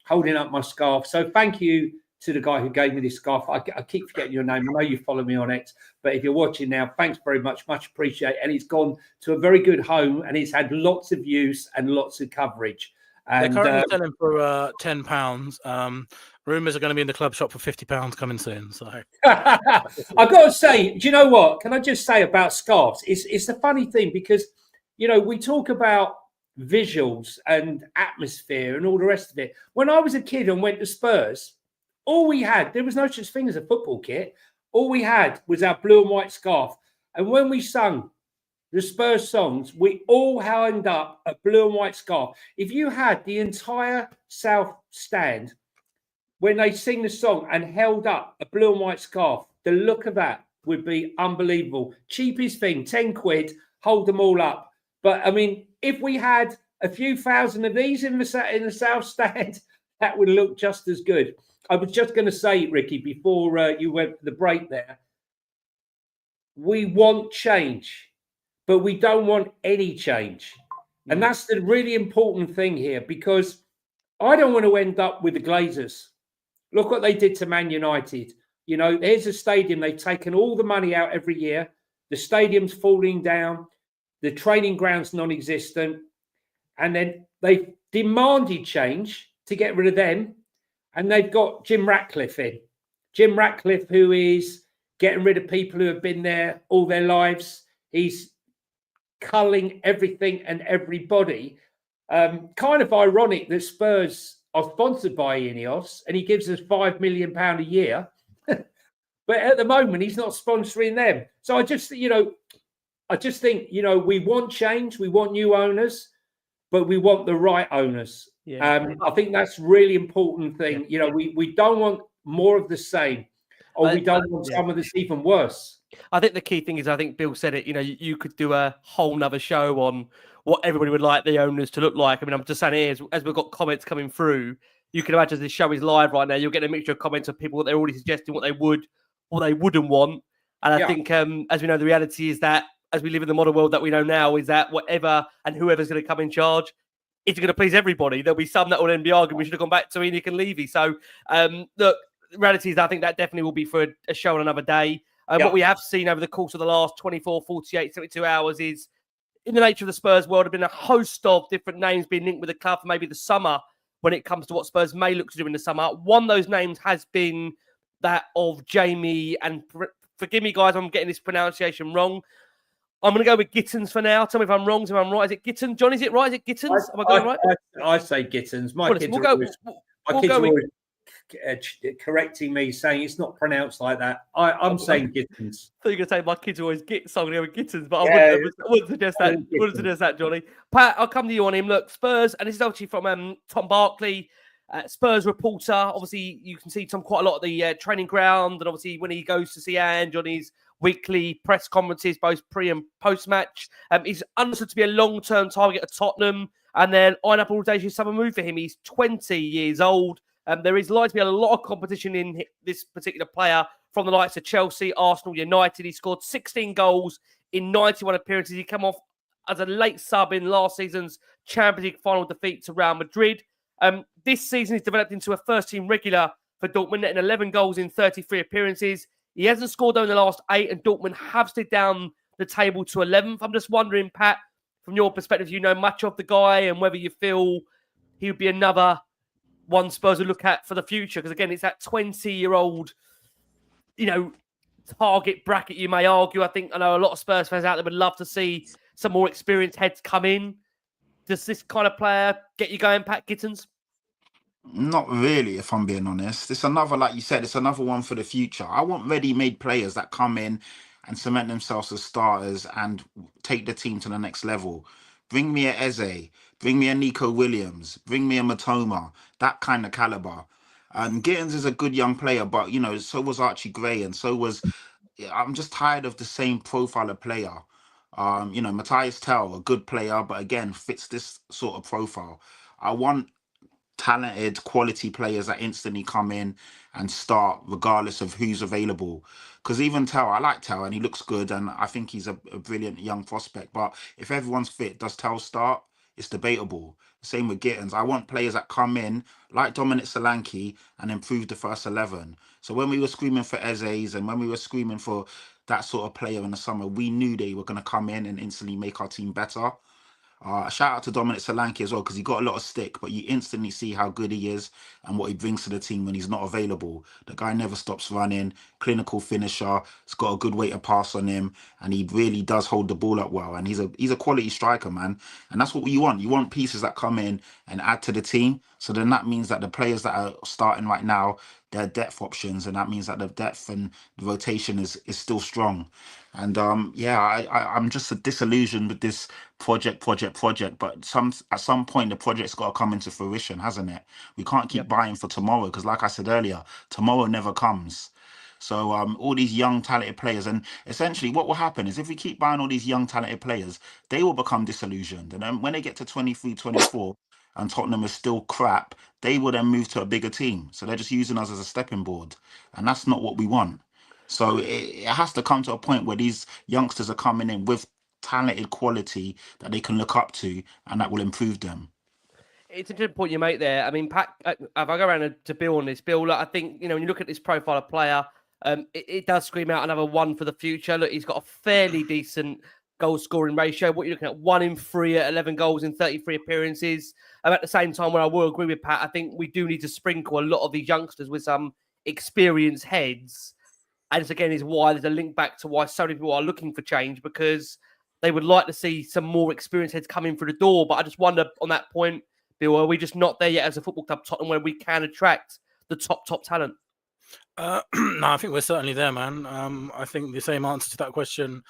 holding up my scarf. So thank you to the guy who gave me this scarf. I keep forgetting your name. I know you follow me on X, but if you're watching now, thanks very much. Much appreciated. And it's gone to a very good home and it's had lots of use and lots of coverage. And they're currently selling for £10. Rumours are going to be in the club shop for £50 coming soon. So I've got to say, do you know what? Can I just say about scarves? It's a funny thing because, you know, we talk about visuals and atmosphere and all the rest of it. When I was a kid and went to Spurs, all we had, there was no such thing as a football kit. All we had was our blue and white scarf. And when we sung the Spurs songs, we all held up a blue and white scarf. If you had the entire South Stand, when they sing the song and held up a blue and white scarf, the look of that would be unbelievable. Cheapest thing, 10 quid, hold them all up. But I mean, if we had a few thousand of these in the South Stand, that would look just as good. I was just going to say, Ricky, before you went for the break there, we want change, but we don't want any change. And that's the really important thing here, because I don't want to end up with the Glazers. Look what they did to Man United. You know, there's a stadium. They've taken all the money out every year. The stadium's falling down. The training ground's non-existent. And then they demanded change to get rid of them. And they've got Jim Ratcliffe in. Jim Ratcliffe, who is getting rid of people who have been there all their lives. He's culling everything and everybody. Kind of ironic that Spurs are sponsored by Ineos and he gives us £5 million a year. but at the moment he's not sponsoring them. So I just think, we want change, we want new owners, but we want the right owners. Yeah. I think that's really important thing. We don't want more of the same, or we don't want someone that's even worse. I think the key thing is, I think Bill said it, you could do a whole nother show on what everybody would like the owners to look like. I mean, I'm just saying here, as we've got comments coming through, you can imagine this show is live right now. You'll get a mixture of comments of people that they're already suggesting what they would or they wouldn't want. And I think, as we know, the reality is that as we live in the modern world that we know now, is that whatever and whoever's going to come in charge, it's going to please everybody. There'll be some that will then be arguing we should have gone back to ENIC and Levy. So, look, the reality is I think that definitely will be for a show on another day. What we have seen over the course of the last 24, 48, 72 hours is, in the nature of the Spurs world, have been a host of different names being linked with the club for maybe the summer when it comes to what Spurs may look to do in the summer. One of those names has been that of Jamie, and forgive me, guys, I'm getting this pronunciation wrong. I'm going to go with Gittens for now. Tell me if I'm wrong, if I'm right. Is it Gittens? John, is it right? Is it Gittens? Am I going right? I say Gittens. My kids we'll are always correcting me, saying it's not pronounced like that. I'm saying Gittens. I thought you were going to say my kids always get, so I'm going to go with Gittens, but I wouldn't suggest that. Wouldn't suggest that, Johnny. Pat, I'll come to you on him. Look, Spurs, and this is actually from Tom Barkley, Spurs reporter. Obviously, you can see Tom quite a lot at the training ground, and obviously when he goes to see Ange on his weekly press conferences, both pre and post match. He's understood to be a long-term target at Tottenham, and then eyeing up all days summer move for him. He's 20 years old. There is likely to be a lot of competition in this particular player from the likes of Chelsea, Arsenal, United. He scored 16 goals in 91 appearances. He came off as a late sub in last season's Champions League final defeat to Real Madrid. This season, he's developed into a first-team regular for Dortmund, netting 11 goals in 33 appearances. He hasn't scored though in the last 8, and Dortmund have slid down the table to 11th. I'm just wondering, Pat, from your perspective, you know much of the guy and whether you feel he would be another one Spurs would look at for the future. Because again, it's that 20-year-old, target bracket, you may argue. I know a lot of Spurs fans out there would love to see some more experienced heads come in. Does this kind of player get you going, Pat Gittens? Not really, if I'm being honest. It's another, like you said, it's another one for the future. I want ready-made players that come in and cement themselves as starters and take the team to the next level. Bring me a Eze, bring me a Nico Williams, bring me a Matoma, that kind of caliber. Gittens is a good young player, but, so was Archie Gray, and so was... I'm just tired of the same profile of player. Matthias Tell, a good player, but again, fits this sort of profile. I want talented, quality players that instantly come in and start regardless of who's available. Because even Tell, I like Tell and he looks good, and I think he's a brilliant young prospect. But if everyone's fit, does Tell start? It's debatable. Same with Gittens. I want players that come in like Dominic Solanke and improve the first 11. So when we were screaming for Eze's and when we were screaming for that sort of player in the summer, we knew they were going to come in and instantly make our team better. Shout out to Dominic Solanke as well, because he got a lot of stick, but you instantly see how good he is and what he brings to the team when he's not available. The guy never stops running, clinical finisher, he's got a good way to pass on him, and he really does hold the ball up well. And he's a quality striker, man. And that's what you want. You want pieces that come in and add to the team. So then that means that the players that are starting right now, they're depth options, and that means that the depth and the rotation is still strong. And I'm just disillusioned with this project. But at some point the project's got to come into fruition, hasn't it? We can't keep buying for tomorrow, because like I said earlier, tomorrow never comes. So all these young talented players, and essentially what will happen is if we keep buying all these young talented players, they will become disillusioned, and then when they get to 23, 24 and Tottenham is still crap, they will then move to a bigger team. So they're just using us as a stepping board, and that's not what we want. So it has to come to a point where these youngsters are coming in with talented quality that they can look up to, and that will improve them. It's a good point you make there. I mean, Pat, if I go around to Bill on this, Bill, look, I think, when you look at this profile of player, it does scream out another one for the future. Look, he's got a fairly decent goal scoring ratio. What you're looking at, 1 in 3 at 11 goals in 33 appearances. At the same time, where I will agree with Pat, I think we do need to sprinkle a lot of these youngsters with some experienced heads. And this, again, is why there's a link back to why so many people are looking for change, because they would like to see some more experienced heads coming through the door. But I just wonder on that point, Bill, are we just not there yet as a football club, Tottenham, where we can attract the top talent? No, I think we're certainly there, man. I think the same answer to that question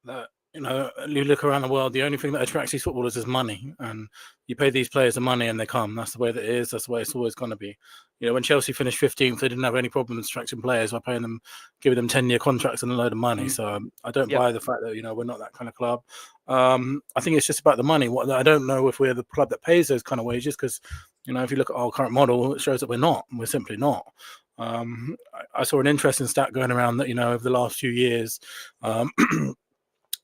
that, you know, you look around the world, the only thing that attracts these footballers is money, and you pay these players the money and they come. That's the way that it is. That's the way it's always going to be. You know, when Chelsea finished 15th, they didn't have any problems attracting players by paying them, giving them 10-year contracts and a load of money. So I don't buy the fact that, you know, we're not that kind of club. I think it's just about the money. What I don't know if we're the club that pays those kind of wages, because, you know, if you look at our current model, it shows that we're not. We're simply not. I saw an interesting stat going around that, you know, over the last few years,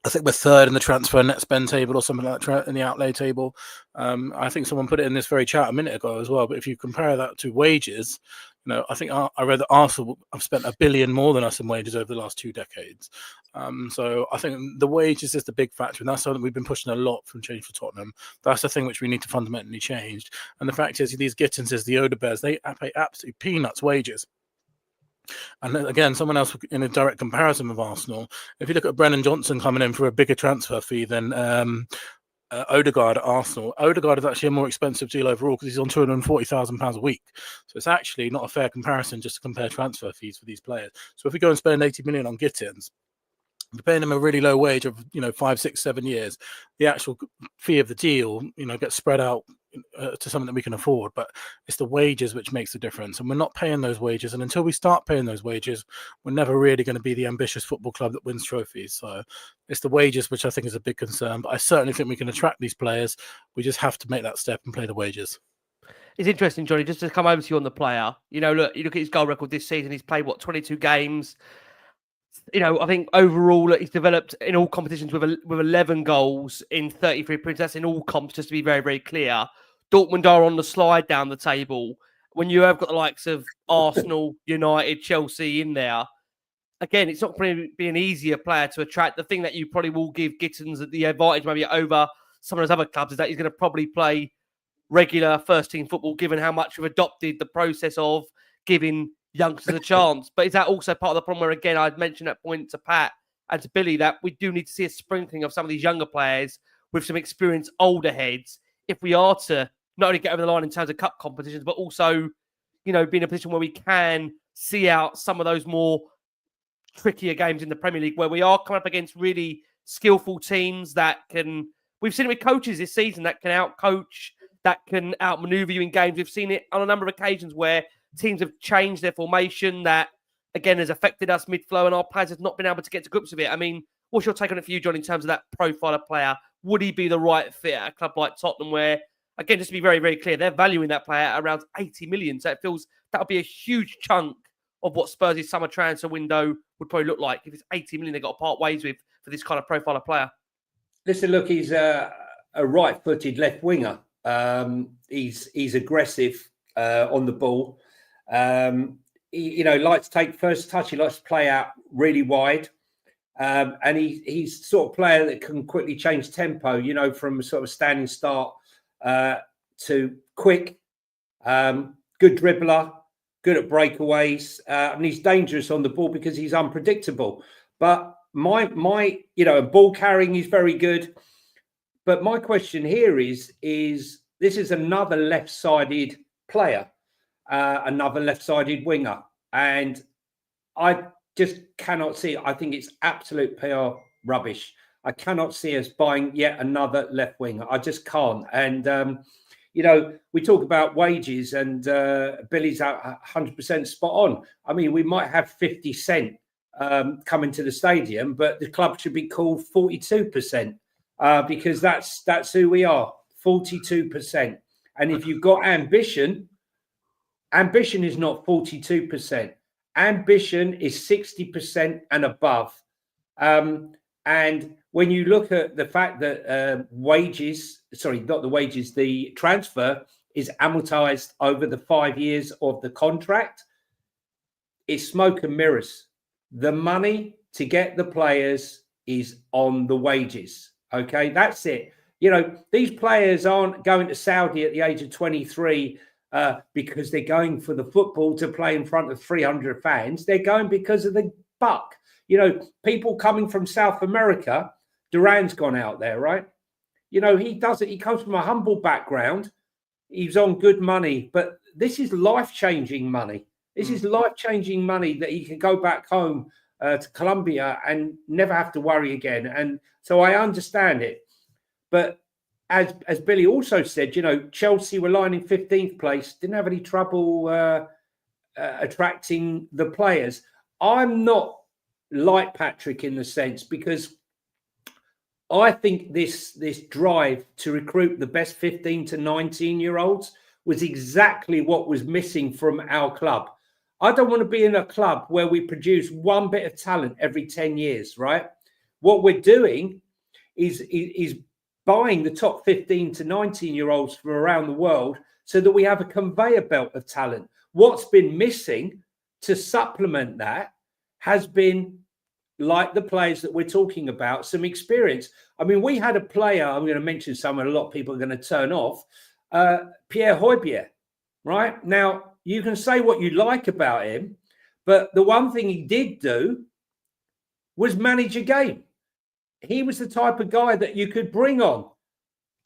I think we're third in the transfer net spend table or something like that in the outlay table. I think someone put it in this very chat a minute ago as well. But if you compare that to wages, you know, I think I read that Arsenal have spent $1 billion more than us in wages over the last 2 decades. So I think the wages is the big factor, and that's something we've been pushing a lot from Change for Tottenham. That's the thing which we need to fundamentally change. And the fact is, these GITTENS, the Oda Bears, they pay absolutely peanuts wages. And again, someone else in a direct comparison with Arsenal, if you look at Brennan Johnson coming in for a bigger transfer fee than Odegaard at Arsenal, Odegaard is actually a more expensive deal overall because he's on £240,000 a week. So it's actually not a fair comparison just to compare transfer fees for these players. So if we go and spend 80 million on GITTENS, we're paying them a really low wage of, you know, 5, 6, 7 years. The actual fee of the deal, you know, gets spread out to something that we can afford, but it's the wages which makes the difference, and we're not paying those wages. And until we start paying those wages, we're never really going to be the ambitious football club that wins trophies. So it's the wages which I think is a big concern, but I certainly think we can attract these players. We just have to make that step and play the wages. It's interesting, Johnny, just to come over to you on the player. You know, look, you look at his goal record this season. He's played, 22 games. You know, I think overall he's developed in all competitions with 11 goals in 33 appearances. That's in all comps, just to be very, very clear. Dortmund are on the slide down the table. When you have got the likes of Arsenal, United, Chelsea in there, again, it's not going to be an easier player to attract. The thing that you probably will give GITTENS the advantage maybe over some of those other clubs is that he's going to probably play regular first-team football, given how much we've adopted the process of giving youngsters a chance. But is that also part of the problem where, again, I'd mentioned that point to Pat and to Billy, that we do need to see a sprinkling of some of these younger players with some experienced older heads if we are to not only get over the line in terms of cup competitions, but also, you know, be in a position where we can see out some of those more trickier games in the Premier League where we are coming up against really skillful teams that can... We've seen it with coaches this season that can out-coach, that can outmaneuver you in games. We've seen it on a number of occasions where teams have changed their formation that, again, has affected us mid-flow, and our players have not been able to get to grips with it. I mean, what's your take on it for you, John, in terms of that profile of player? Would he be the right fit at a club like Tottenham where, again, just to be very, very clear, they're valuing that player at around 80 million. So it feels that would be a huge chunk of what Spurs' summer transfer window would probably look like. If it's 80 million, they've got to part ways with for this kind of profile of player. Listen, look, he's a right-footed left winger. He's aggressive on the ball. He likes to take first touch. He likes to play out really wide. And he's the sort of player that can quickly change tempo, from a sort of standing start to quick, good dribbler, good at breakaways. And he's dangerous on the ball because he's unpredictable. But my ball carrying is very good. But my question here is this is another left-sided player, another left-sided winger. And I just cannot see it. I think it's absolute PR rubbish. I cannot see us buying yet another left winger. I just can't. And, we talk about wages and Billy's 100% spot on. I mean, we might have 50 cent coming to the stadium, but the club should be called 42%. Because that's who we are, 42%. And if you've got ambition is not 42%. Ambition is 60% and above. And when you look at the fact that the transfer is amortized over the 5 years of the contract, it's smoke and mirrors. The money to get the players is on the wages. Okay, that's it. These players aren't going to Saudi at the age of 23 because they're going for the football to play in front of 300 fans. They're going because of the buck. People coming from South America, Duran's gone out there, right? He does it. He comes from a humble background. He's on good money, but this is life-changing money. This is life-changing money that he can go back home to Colombia and never have to worry again. And so I understand it. But as Billy also said, you know, Chelsea were lying in 15th place, didn't have any trouble attracting the players. I'm not like Patrick in the sense, because I think this drive to recruit the best 15 to 19-year-olds was exactly what was missing from our club. I don't want to be in a club where we produce one bit of talent every 10 years, right? What we're doing is buying the top 15 to 19-year-olds from around the world so that we have a conveyor belt of talent. What's been missing to supplement that has been, like the players that we're talking about, some experience. I mean, we had a player, I'm going to mention someone a lot of people are going to turn off, Pierre Højbjerg, right? Now, you can say what you like about him, but the one thing he did do was manage a game. He was the type of guy that you could bring on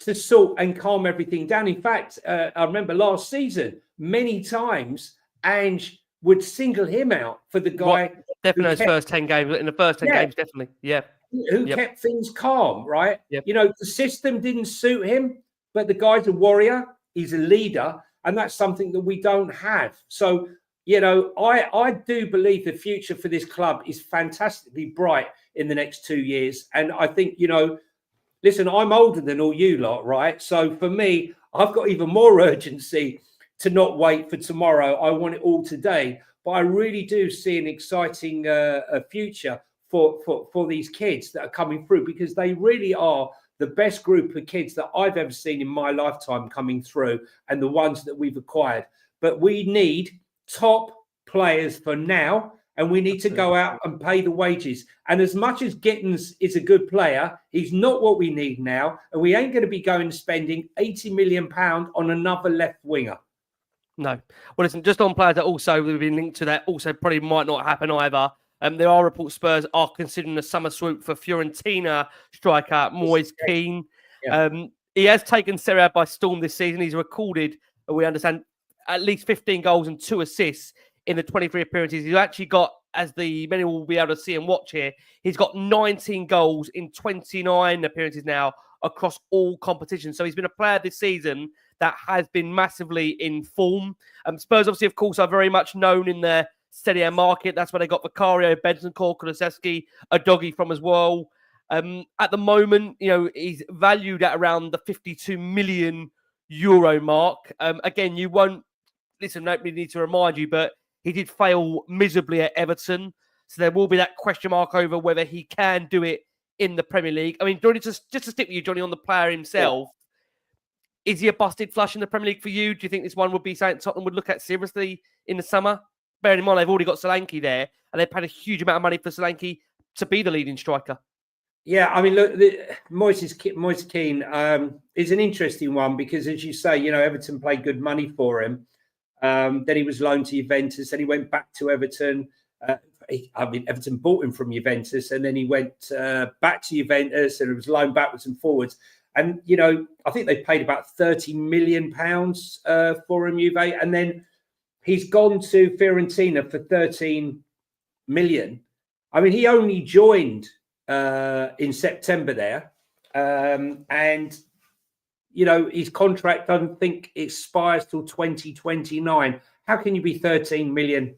to sort and calm everything down. In fact, I remember last season, many times, Ange would single him out for the guy. Definitely those first 10 games. In the first 10 games, definitely. Yeah. Who kept things calm, right? Yep. You know, the system didn't suit him, but the guy's a warrior. He's a leader. And that's something that we don't have. So, you know, I do believe the future for this club is fantastically bright in the next 2 years. And I think, you know, listen, I'm older than all you lot, right? So for me, I've got even more urgency to not wait for tomorrow. I want it all today. But I really do see an exciting future for these kids that are coming through, because they really are the best group of kids that I've ever seen in my lifetime coming through, and the ones that we've acquired. But we need top players for now, and we need to go out and pay the wages. And as much as Gittens is a good player, he's not what we need now. And we ain't going to be going spending £80 million on another left winger. No. Well, listen, just on players that also have been linked to that, also probably might not happen either. There are reports Spurs are considering a summer swoop for Fiorentina striker Moise Kean. Yeah. He has taken Serie A by storm this season. He's recorded, we understand, at least 15 goals and 2 assists in the 23 appearances. He's actually got, as the many will be able to see and watch here, he's got 19 goals in 29 appearances now across all competitions. So he's been a player this season that has been massively in form. Spurs, obviously, of course, are very much known in their Serie A market. That's where they got Vicario, Bentancur, Kulusevski, a doggy from as well. At the moment, you know, he's valued at around the 52 million euro mark. Again, you won't listen. Nobody needs to remind you, but he did fail miserably at Everton, so there will be that question mark over whether he can do it in the Premier League. I mean, Johnny, just to stick with you, Johnny, on the player himself. Is he a busted flush in the Premier League for you? Do you think this one would be something Tottenham would look at seriously in the summer? Bearing in mind, they've already got Solanke there, and they've paid a huge amount of money for Solanke to be the leading striker. Yeah, I mean, look, Moise Kean is an interesting one because, as you say, you know, Everton paid good money for him. Then he was loaned to Juventus, then he went back to Everton. Everton bought him from Juventus, and then he went back to Juventus, and it was loaned backwards and forwards. And, you know, I think they paid about £30 million for him, Juve. And then he's gone to Fiorentina for 13 million. I mean, he only joined in September there. And, you know, his contract, I don't think expires till 2029. How can you be 13 million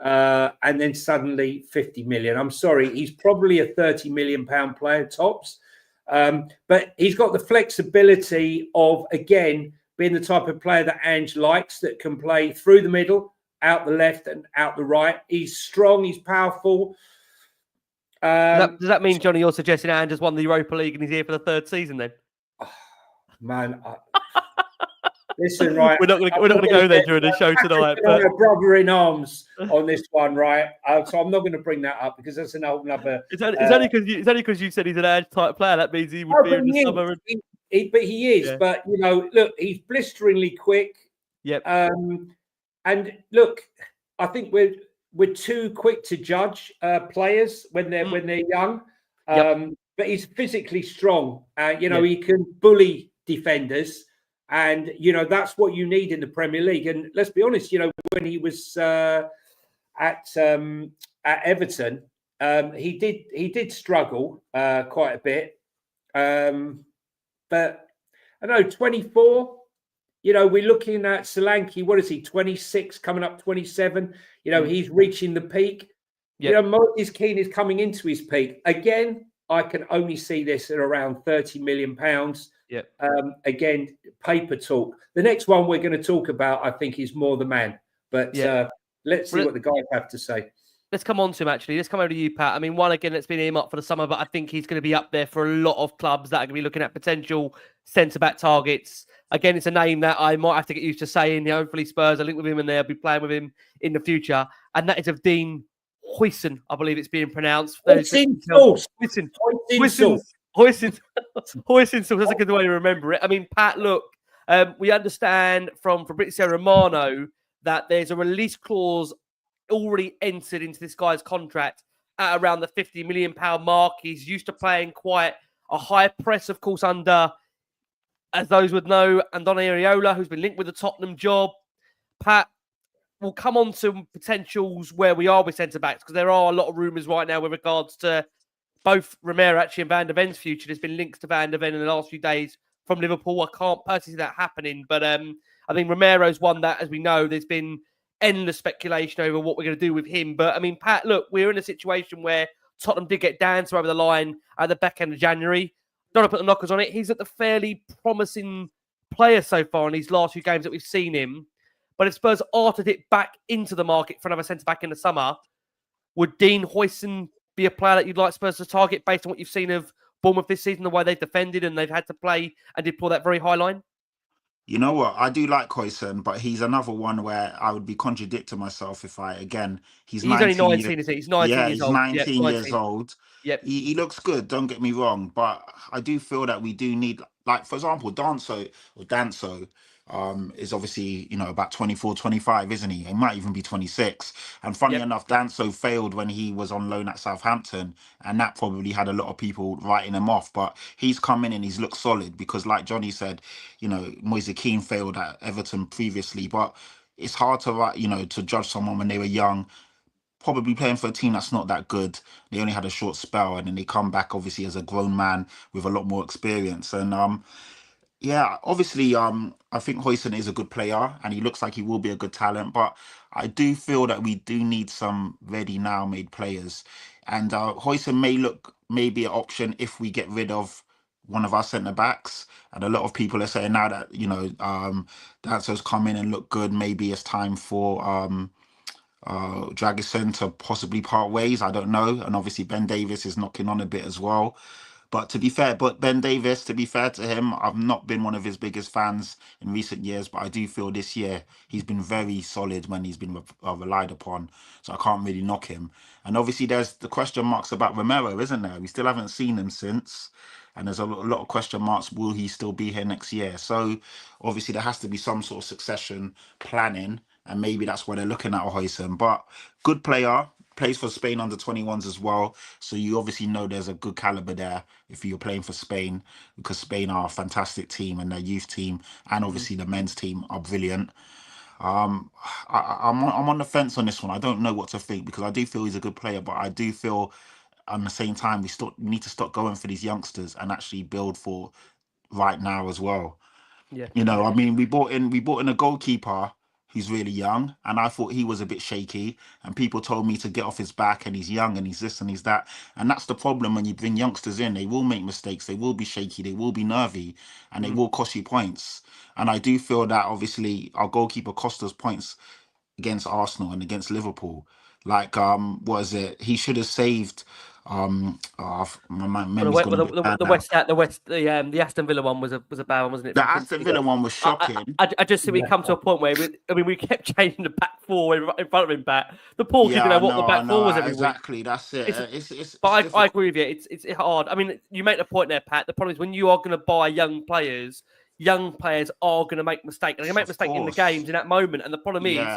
and then suddenly 50 million? I'm sorry, he's probably a 30 million pound player tops. But he's got the flexibility of, again, being the type of player that Ange likes, that can play through the middle, out the left and out the right. He's strong, he's powerful. Does that mean, Johnny, you're suggesting Ange has won the Europa League and he's here for the third season then? Oh, man, listen, right. We're not going to go there during the show tonight. But... I'm a brother in arms on this one, right? So I'm not going to bring that up because that's an whole other. It's only because you said he's an Ange type player. That means he would be in the summer. But he is. Yeah. But, you know, look, he's blisteringly quick. Yep. And look, I think we're too quick to judge players when they're young. But he's physically strong. You know, he can bully defenders. And, that's what you need in the Premier League. And let's be honest, when he was at Everton, he did struggle quite a bit. But I don't know, 24, we're looking at Solanke. What is he, 26, coming up 27? He's reaching the peak. Yep. Moise Kean is coming into his peak. Again, I can only see this at around £30 million. Yep. Again, paper talk. The next one we're going to talk about, I think, is More the Man. But let's see what the guys have to say. Let's come on to him, actually. Let's come over to you, Pat. I mean, one, again, that's been earmarked for the summer, but I think he's going to be up there for a lot of clubs that are going to be looking at potential centre-back targets. Again, it's a name that I might have to get used to saying. Hopefully Spurs are linked with him and they'll be playing with him in the future. And that is of Dean HUIJSEN, I believe it's being pronounced. HUIJSEN. That's a good way to remember it. I mean, Pat, look, we understand from Fabrizio Romano that there's a release clause already entered into this guy's contract at around the £50 million mark. He's used to playing quite a high press, of course, under, as those would know, Andoni Iraola, who's been linked with the Tottenham job. Pat, we'll come on to potentials where we are with centre-backs, because there are a lot of rumours right now with regards to both Romero actually and Van der Ven's future. There's been links to Van der Ven in the last few days from Liverpool. I can't personally see that happening, but I think Romero's one that, as we know, there's been endless speculation over what we're going to do with him. But I mean, Pat, look, we're in a situation where Tottenham did get Danso over the line at the back end of January. Don't want to put the knockers on it. He's at the fairly promising player so far in these last few games that we've seen him. But if Spurs are to dip back into the market for another centre-back in the summer, would Dean HUIJSEN be a player that you'd like Spurs to target based on what you've seen of Bournemouth this season, the way they've defended and they've had to play and deploy that very high line? You know what? I do like HUIJSEN, but he's another one where I would be contradicting myself if he's only 19, isn't he? He's 19 years old. He's 19 years old. Yep. He looks good, don't get me wrong, but I do feel that we do need, like, for example, Danso is obviously, about 24, 25, isn't he? He might even be 26. And funny enough, Danso failed when he was on loan at Southampton, and that probably had a lot of people writing him off. But he's come in and he's looked solid because, like Johnny said, Moise Kean failed at Everton previously, but it's hard to, to judge someone when they were young, probably playing for a team that's not that good. They only had a short spell, and then they come back obviously as a grown man with a lot more experience. And obviously, I think HUIJSEN is a good player and he looks like he will be a good talent, but I do feel that we do need some ready now made players. And HUIJSEN may be an option if we get rid of one of our centre backs. And a lot of people are saying now that, Danso's come in and look good, maybe it's time for Dragusin to possibly part ways. I don't know. And obviously Ben Davies is knocking on a bit as well. But Ben Davies, to be fair to him, I've not been one of his biggest fans in recent years, but I do feel this year he's been very solid when he's been relied upon. So I can't really knock him. And obviously there's the question marks about Romero, isn't there? We still haven't seen him since. And there's a lot of question marks. Will he still be here next year? So obviously there has to be some sort of succession planning. And maybe that's why they're looking at HUIJSEN. But good player. Plays for Spain under 21s as well. So you obviously know there's a good caliber there if you're playing for Spain, because Spain are a fantastic team and their youth team and obviously the men's team are brilliant. I'm on the fence on this one. I don't know what to think because I do feel he's a good player, but I do feel at the same time we need to stop going for these youngsters and actually build for right now as well. Yeah. I mean, we bought in a goalkeeper who's really young, and I thought he was a bit shaky, and people told me to get off his back, and he's young, and he's this, and he's that, and that's the problem when you bring youngsters in. They will make mistakes, they will be shaky, they will be nervy, and they will cost you points. And I do feel that, obviously, our goalkeeper cost us points against Arsenal and against Liverpool. Like, what is it? He should have saved... my memory's the Aston Villa one was a bad one, wasn't it? The Aston Villa one was shocking. I just think we come to a point where we kept changing the back four in front of him back. The poor kid didn't know what the back four was every week. Exactly, that's it. But I agree with you. It's hard. I mean, you make the point there, Pat. The problem is when you are going to buy young players are going to make mistakes. And they make mistakes in the games in that moment. And the problem is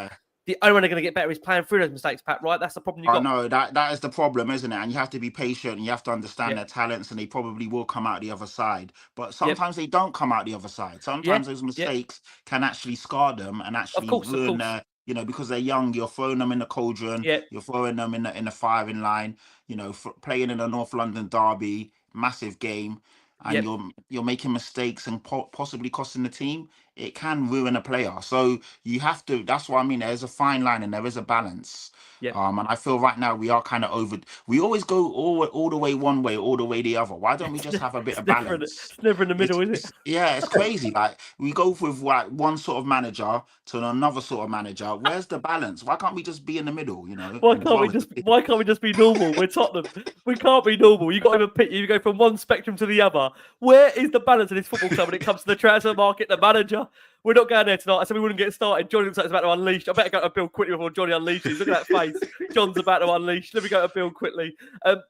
the only one they're going to get better is playing through those mistakes, Pat, right? That's the problem you I got. know that is the problem, isn't it? And you have to be patient and you have to understand their talents, and they probably will come out the other side. But sometimes they don't come out the other side. Sometimes those mistakes can actually scar them and actually ruin their, you know, because they're young, you're throwing them in the cauldron, you're throwing them in the firing line, you know, playing in a North London derby, massive game, and you're making mistakes and possibly costing the team. It can ruin a player. So you have to, that's what I mean. There's a fine line and there is a balance. And I feel right now we are kind of we always go all the way one way, all the way the other. Why don't we just have a bit of balance? It's never in the middle, is it? Yeah, it's crazy. Like we go with like one sort of manager to another sort of manager. Where's the balance? Why can't we just be in the middle? You know? Why can't we just be normal? We're Tottenham. We can't be normal. You got to pick. You go from one spectrum to the other. Where is the balance in this football club when it comes to the transfer market, the manager? We're not going there tonight. I said we wouldn't get started. Johnny looks like he's about to unleash. I better go to Bill quickly before Johnny unleashes. Look at that face. John's about to unleash. Let me go to Bill quickly.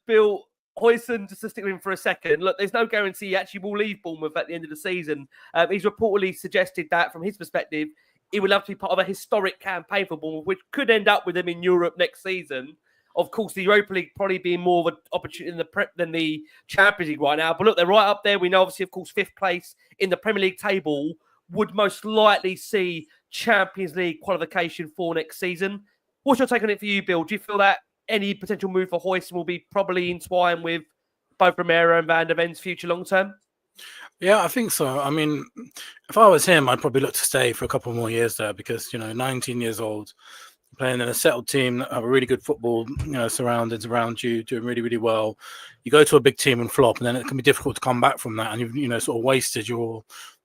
Bill, HUIJSEN, just to stick with him for a second. Look, there's no guarantee he actually will leave Bournemouth at the end of the season. He's reportedly suggested that, from his perspective, he would love to be part of a historic campaign for Bournemouth, which could end up with him in Europe next season. Of course, the Europa League probably being more of an opportunity than the Champions League right now. But look, they're right up there. We know, obviously, of course, 5th place in the Premier League table would most likely see Champions League qualification for next season. What's your take on it for you, Bill? Do you feel that any potential move for HUIJSEN will be probably entwined with both Romero and Van der Ven's future long term? Yeah, I think so. I mean, if I was him, I'd probably look to stay for a couple more years there because, you know, 19 years old, playing in a settled team that have a really good football, you know, surroundings around you, doing really, really well. You go to a big team and flop, and then it can be difficult to come back from that, and you've, you know, sort of wasted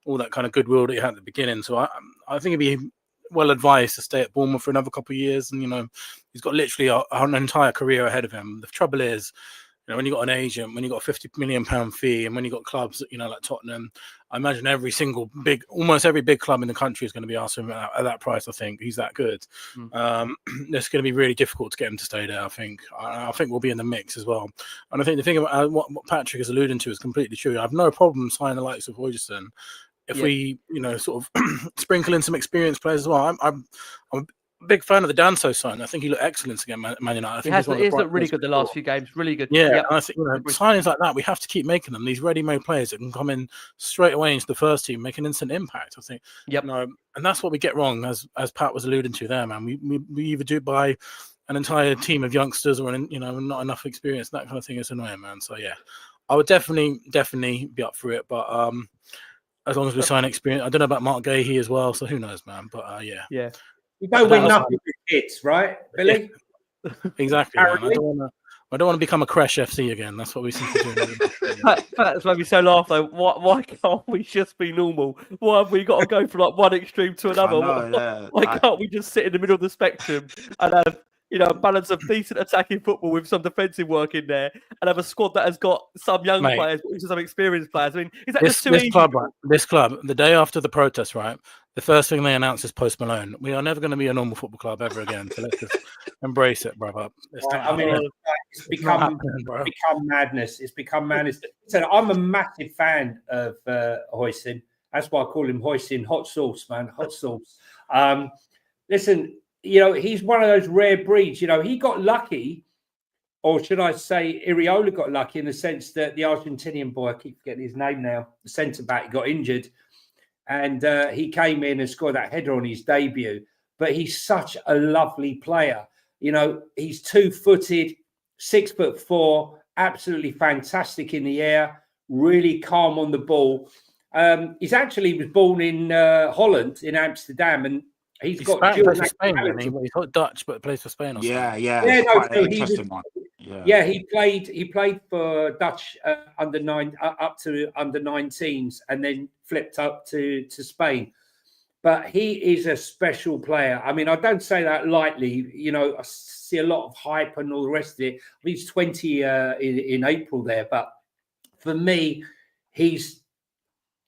all that kind of goodwill that you had at the beginning. So I think it'd be well advised to stay at Bournemouth for another couple of years, and, you know, he's got literally an entire career ahead of him. The trouble is, you know, when you got an agent, when you got a £50 million fee, and when you got clubs, you know, like Tottenham, I imagine almost every big club in the country is going to be asking him at that price. I think he's that good. It's going to be really difficult to get him to stay there. I think we'll be in the mix as well. And I think the thing about what Patrick is alluding to is completely true. I have no problem signing the likes of HUIJSEN if we, you know, sort of sprinkle in some experienced players as well. I'm a big fan of the Danso sign. I think he looked excellent against Man United. I think he's looked really good the last few games. Really good. Yeah, and I think, you know, signings like that, we have to keep making them. These ready-made players that can come in straight away into the first team, make an instant impact. I think. You know, and that's what we get wrong, as Pat was alluding to there, man. We either do it by an entire team of youngsters or you know, not enough experience. That kind of thing is annoying, man. So yeah, I would definitely be up for it, but as long as we sign experience. I don't know about Mark Gahey as well, so who knows, man. But yeah. You don't win nothing with kids, right, Billy? Exactly. Man. I don't want to become a Crash FC again. That's what we seem to do. That's made me so laugh though. Why can't we just be normal? Why have we got to go from like one extreme to another? Why can't we just sit in the middle of the spectrum and have, you know, a balance of decent attacking football with some defensive work in there, and have a squad that has got some young players, but also some experienced players? I mean, is that just too easy? This club, the day after the protest, right? The first thing they announced is Post Malone. We are never going to be a normal football club ever again. So let's just embrace it, brother. I mean, it's become madness. It's become madness. So I'm a massive fan of HUIJSEN. That's why I call him HUIJSEN. Hot sauce, man. Hot sauce. Listen, you know, he's one of those rare breeds. You know, he got lucky, or should I say Iriola got lucky, in the sense that the Argentinian boy, I keep forgetting his name now, the centre-back, got injured. And he came in and scored that header on his debut. But he's such a lovely player. You know, he's 2-footed, 6'4", absolutely fantastic in the air, really calm on the ball. He's actually was born in Holland, in Amsterdam, and he's got Spain. He's not Dutch, but plays for Spain. Or He played for Dutch up to under 19s, and then flipped up to Spain. But he is a special player. I mean, I don't say that lightly. You know, I see a lot of hype and all the rest of it. He's 20 in April there, but for me, he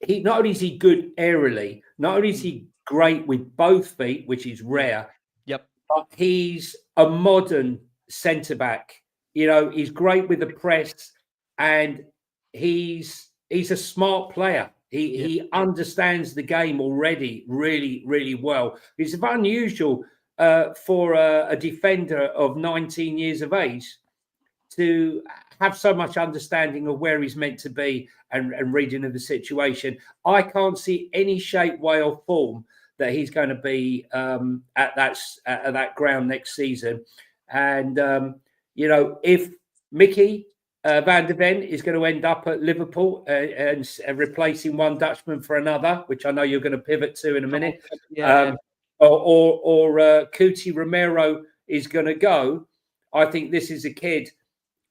not only is he good aerially, not only is he great with both feet, which is rare. But he's a modern centre back. You know, he's great with the press, and he's a smart player. He understands the game already really, really well. It's unusual for a defender of 19 years of age to have so much understanding of where he's meant to be and reading of the situation. I can't see any shape, way, or form that he's going to be at that ground next season. And if Micky van der Ven is going to end up at Liverpool and replacing one Dutchman for another, which I know you're going to pivot to in a minute, or Cuti Romero is going to go, I think this is a kid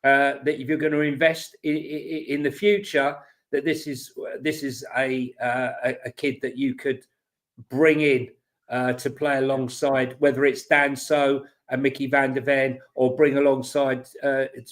that if you're going to invest in the future, that this is a kid that you could bring in to play alongside, whether it's Dan So and Micky van der Ven, or bring alongside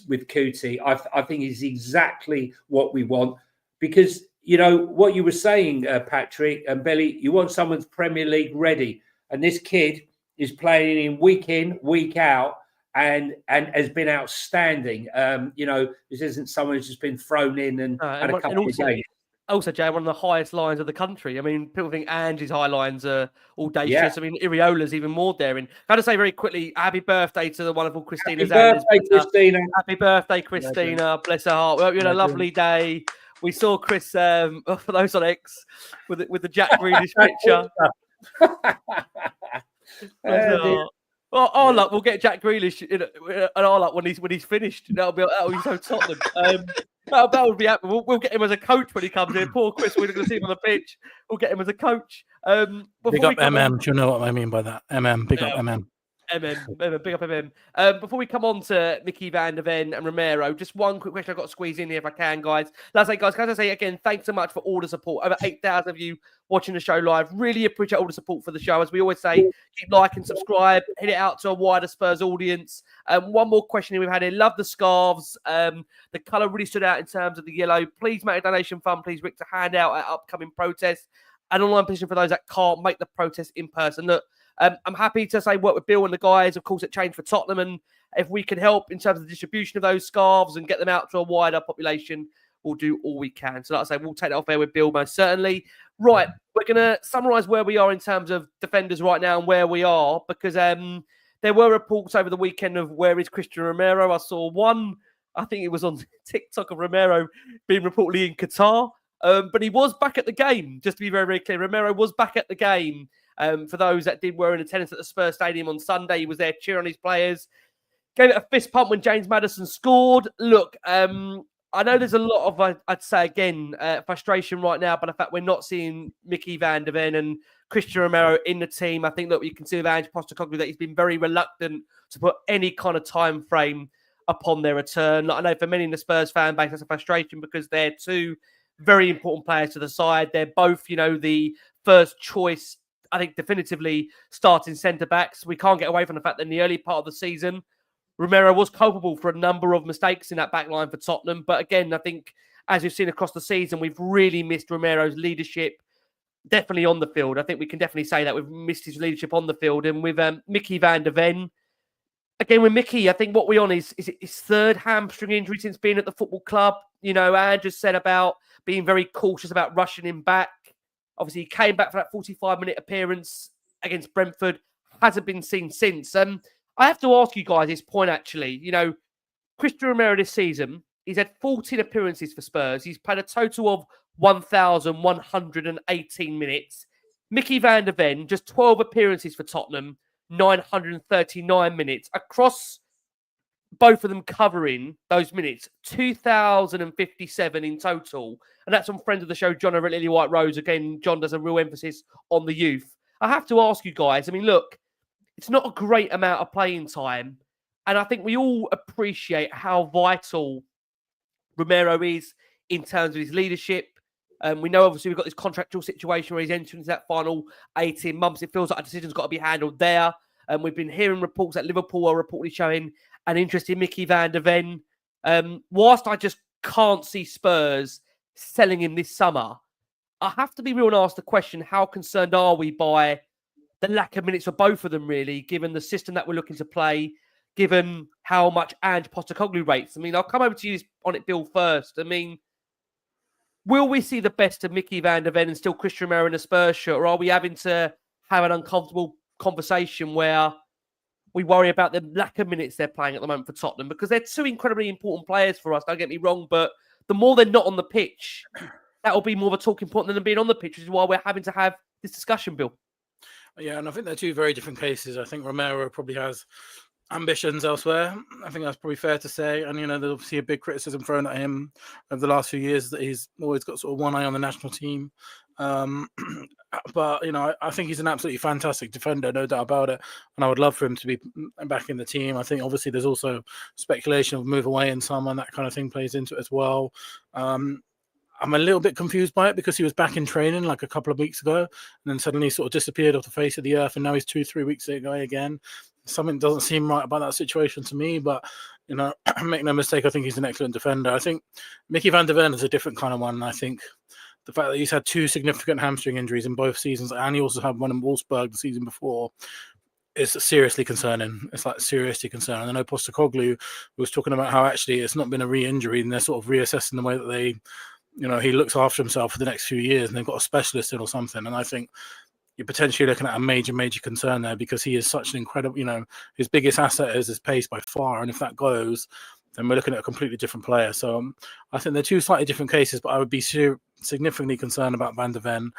with Cuti. I think is exactly what we want, because what you were saying, Patrick and Billy, you want someone's Premier League ready, and this kid is playing in, week out, and has been outstanding. This isn't someone who's just been thrown in and had a couple of games. Also, Jay, one of the highest lines of the country. I mean, people think Angie's high lines are audacious. I mean, Iriola's even more daring. Can I say very quickly, happy birthday to the wonderful Christina. Happy birthday, Christina. Happy birthday, Christina. Bless her heart. We hope you had a lovely day. We saw Chris, for those on X, with the Jack Grealish picture. Well, our luck, we'll get Jack Grealish and our luck when he's finished. That'll be so Tottenham. That would be happy. We'll get him as a coach when he comes in. Poor Chris, we're going to see him on the pitch. We'll get him as a coach. Big up MM. Do you know what I mean by that? MM. Big up MM. Big up MM. Before we come on to Micky van der Ven and Romero, just one quick question I've got to squeeze in here if I can, guys. Can I say again, thanks so much for all the support. Over 8,000 of you watching the show live. Really appreciate all the support for the show. As we always say, keep liking, subscribe, hit it out to a wider Spurs audience. One more question we've had here. Love the scarves. The colour really stood out in terms of the yellow. Please make a donation fund, please, Rick, to hand out at upcoming protests. An online petition for those that can't make the protest in person. Look, I'm happy to say work with Bill and the guys, of course, at Change for Tottenham. And if we can help in terms of the distribution of those scarves and get them out to a wider population, we'll do all we can. So like I say, we'll take that off air with Bill most certainly. Right, we're going to summarise where we are in terms of defenders right now and where we are, because there were reports over the weekend of where is Cristian Romero. I saw one, I think it was on TikTok, of Romero being reportedly in Qatar. But he was back at the game, just to be very, very clear. Romero was back at the game. For those that were in attendance at the Spurs Stadium on Sunday, he was there cheering on his players. Gave it a fist pump when James Maddison scored. Look, I know there's a lot of, I'd say again, frustration right now by the fact we're not seeing Micky van der Ven and Cristian Romero in the team. I think that you can see with Ange Postecoglou that he's been very reluctant to put any kind of time frame upon their return. Like, I know for many in the Spurs fan base, that's a frustration because they're two very important players to the side. They're both, the first choice, I think, definitively starting centre-backs. We can't get away from the fact that in the early part of the season, Romero was culpable for a number of mistakes in that back line for Tottenham. But again, I think, as we've seen across the season, we've really missed Romero's leadership, definitely on the field. I think we can definitely say that we've missed his leadership on the field. And with Micky van der Ven, again, with Micky, I think what we're on is his third hamstring injury since being at the football club. Ange just said about being very cautious about rushing him back. Obviously, he came back for that 45-minute appearance against Brentford. Hasn't been seen since. I have to ask you guys this point, actually. Cristian Romero this season, he's had 14 appearances for Spurs. He's played a total of 1,118 minutes. Micky van der Ven, just 12 appearances for Tottenham, 939 minutes. Across both of them covering those minutes, 2,057 in total. And that's on friend of the show, John over at Lily White Rose. Again, John does a real emphasis on the youth. I have to ask you guys, look, it's not a great amount of playing time. And I think we all appreciate how vital Romero is in terms of his leadership. We know, obviously, we've got this contractual situation where he's entering into that final 18 months. It feels like a decision's got to be handled there. And we've been hearing reports that Liverpool are reportedly showing an interest in Micky van der Ven. Whilst I just can't see Spurs selling him this summer, I have to be real and ask the question, how concerned are we by the lack of minutes for both of them, really, given the system that we're looking to play, given how much Ange Postecoglou rates? I'll come over to you on it, Bill, first. Will we see the best of Micky van der Ven and still Cristian Romero in a Spurs shirt, or are we having to have an uncomfortable conversation where we worry about the lack of minutes they're playing at the moment for Tottenham, because they're two incredibly important players for us, don't get me wrong, but the more they're not on the pitch, that will be more of a talking point than them being on the pitch, which is why we're having to have this discussion, Bill. Yeah, and I think they're two very different cases. I think Romero probably has ambitions elsewhere. I think that's probably fair to say. And, there's obviously a big criticism thrown at him over the last few years that he's always got sort of one eye on the national team. But, I think he's an absolutely fantastic defender, no doubt about it. And I would love for him to be back in the team. I think obviously there's also speculation of move away in summer, and that kind of thing plays into it as well. I'm a little bit confused by it because he was back in training like a couple of weeks ago and then suddenly sort of disappeared off the face of the earth, and now he's 2-3 weeks away again. Something doesn't seem right about that situation to me, but make no mistake, I think he's an excellent defender. I think Micky van de Ven is a different kind of one. I think the fact that he's had 2 significant hamstring injuries in both seasons, and he also had one in Wolfsburg the season before, is seriously concerning. It's like seriously concerning. I know Postecoglou was talking about how actually it's not been a re-injury, and they're sort of reassessing the way that they, he looks after himself for the next few years, and they've got a specialist in or something. And I think you're potentially looking at a major concern there, because he is such an incredible, his biggest asset is his pace by far. And if that goes, then we're looking at a completely different player. So I think they're 2 slightly different cases, but I would be significantly concerned about Van de Ven,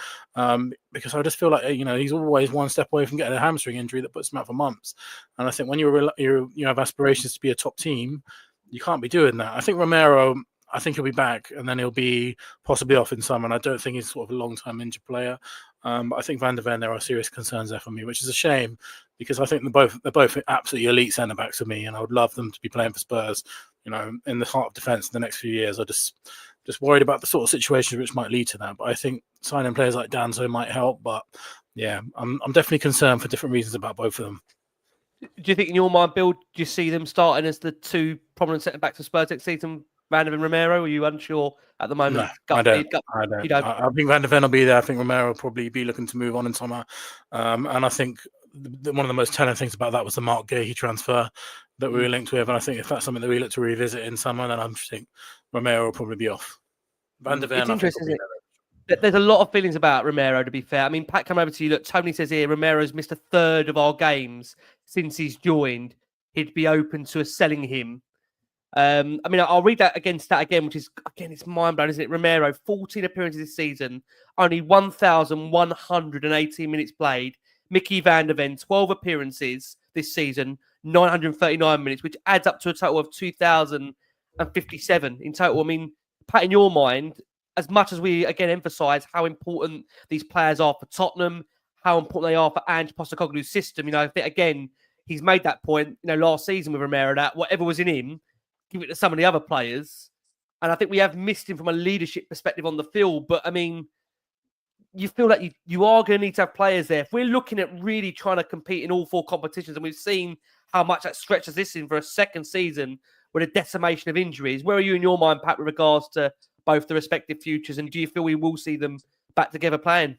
because I just feel like, he's always one step away from getting a hamstring injury that puts him out for months. And I think when you have aspirations to be a top team, you can't be doing that. I think Romero, I think he'll be back, and then he'll be possibly off in summer. And I don't think he's sort of a long-term injured player. But I think Van de Ven, there are serious concerns there for me, which is a shame, because I think they're both absolutely elite centre backs for me, and I would love them to be playing for Spurs, in the heart of defence in the next few years. I just worried about the sort of situations which might lead to that. But I think signing players like Danso might help. But yeah, I'm definitely concerned for different reasons about both of them. Do you think, in your mind, Bill, do you see them starting as the 2 prominent centre backs for Spurs next season? Van de Ven, Romero? Are you unsure at the moment? No, I don't. I think Van de Ven will be there. I think Romero will probably be looking to move on in summer. And I think one of the most telling things about that was the Mark Gahey transfer that we were linked with. And I think if that's something that we look to revisit in summer, then I think Romero will probably be off. Van de Ven, it's interesting, isn't it? There's a lot of feelings about Romero, to be fair. I mean, Pat, come over to you. Look, Tony says here, Romero's missed a third of our games since he's joined. He'd be open to us selling him. I mean, I'll read that again, which is, again, it's mind-blowing, isn't it? Romero, 14 appearances this season, only 1,118 minutes played. Micky van de Ven, 12 appearances this season, 939 minutes, which adds up to a total of 2,057 in total. I mean, Pat, in your mind, as much as we, again, emphasise how important these players are for Tottenham, how important they are for Ange Postecoglou's system, I think, again, he's made that point, last season with Romero, that whatever was in him, give it to some of the other players. And I think we have missed him from a leadership perspective on the field. But, I mean, you feel like you are going to need to have players there. If we're looking at really trying to compete in all 4 competitions, and we've seen how much that stretches this in for a second season with a decimation of injuries, where are you in your mind, Pat, with regards to both the respective futures? And do you feel we will see them back together playing?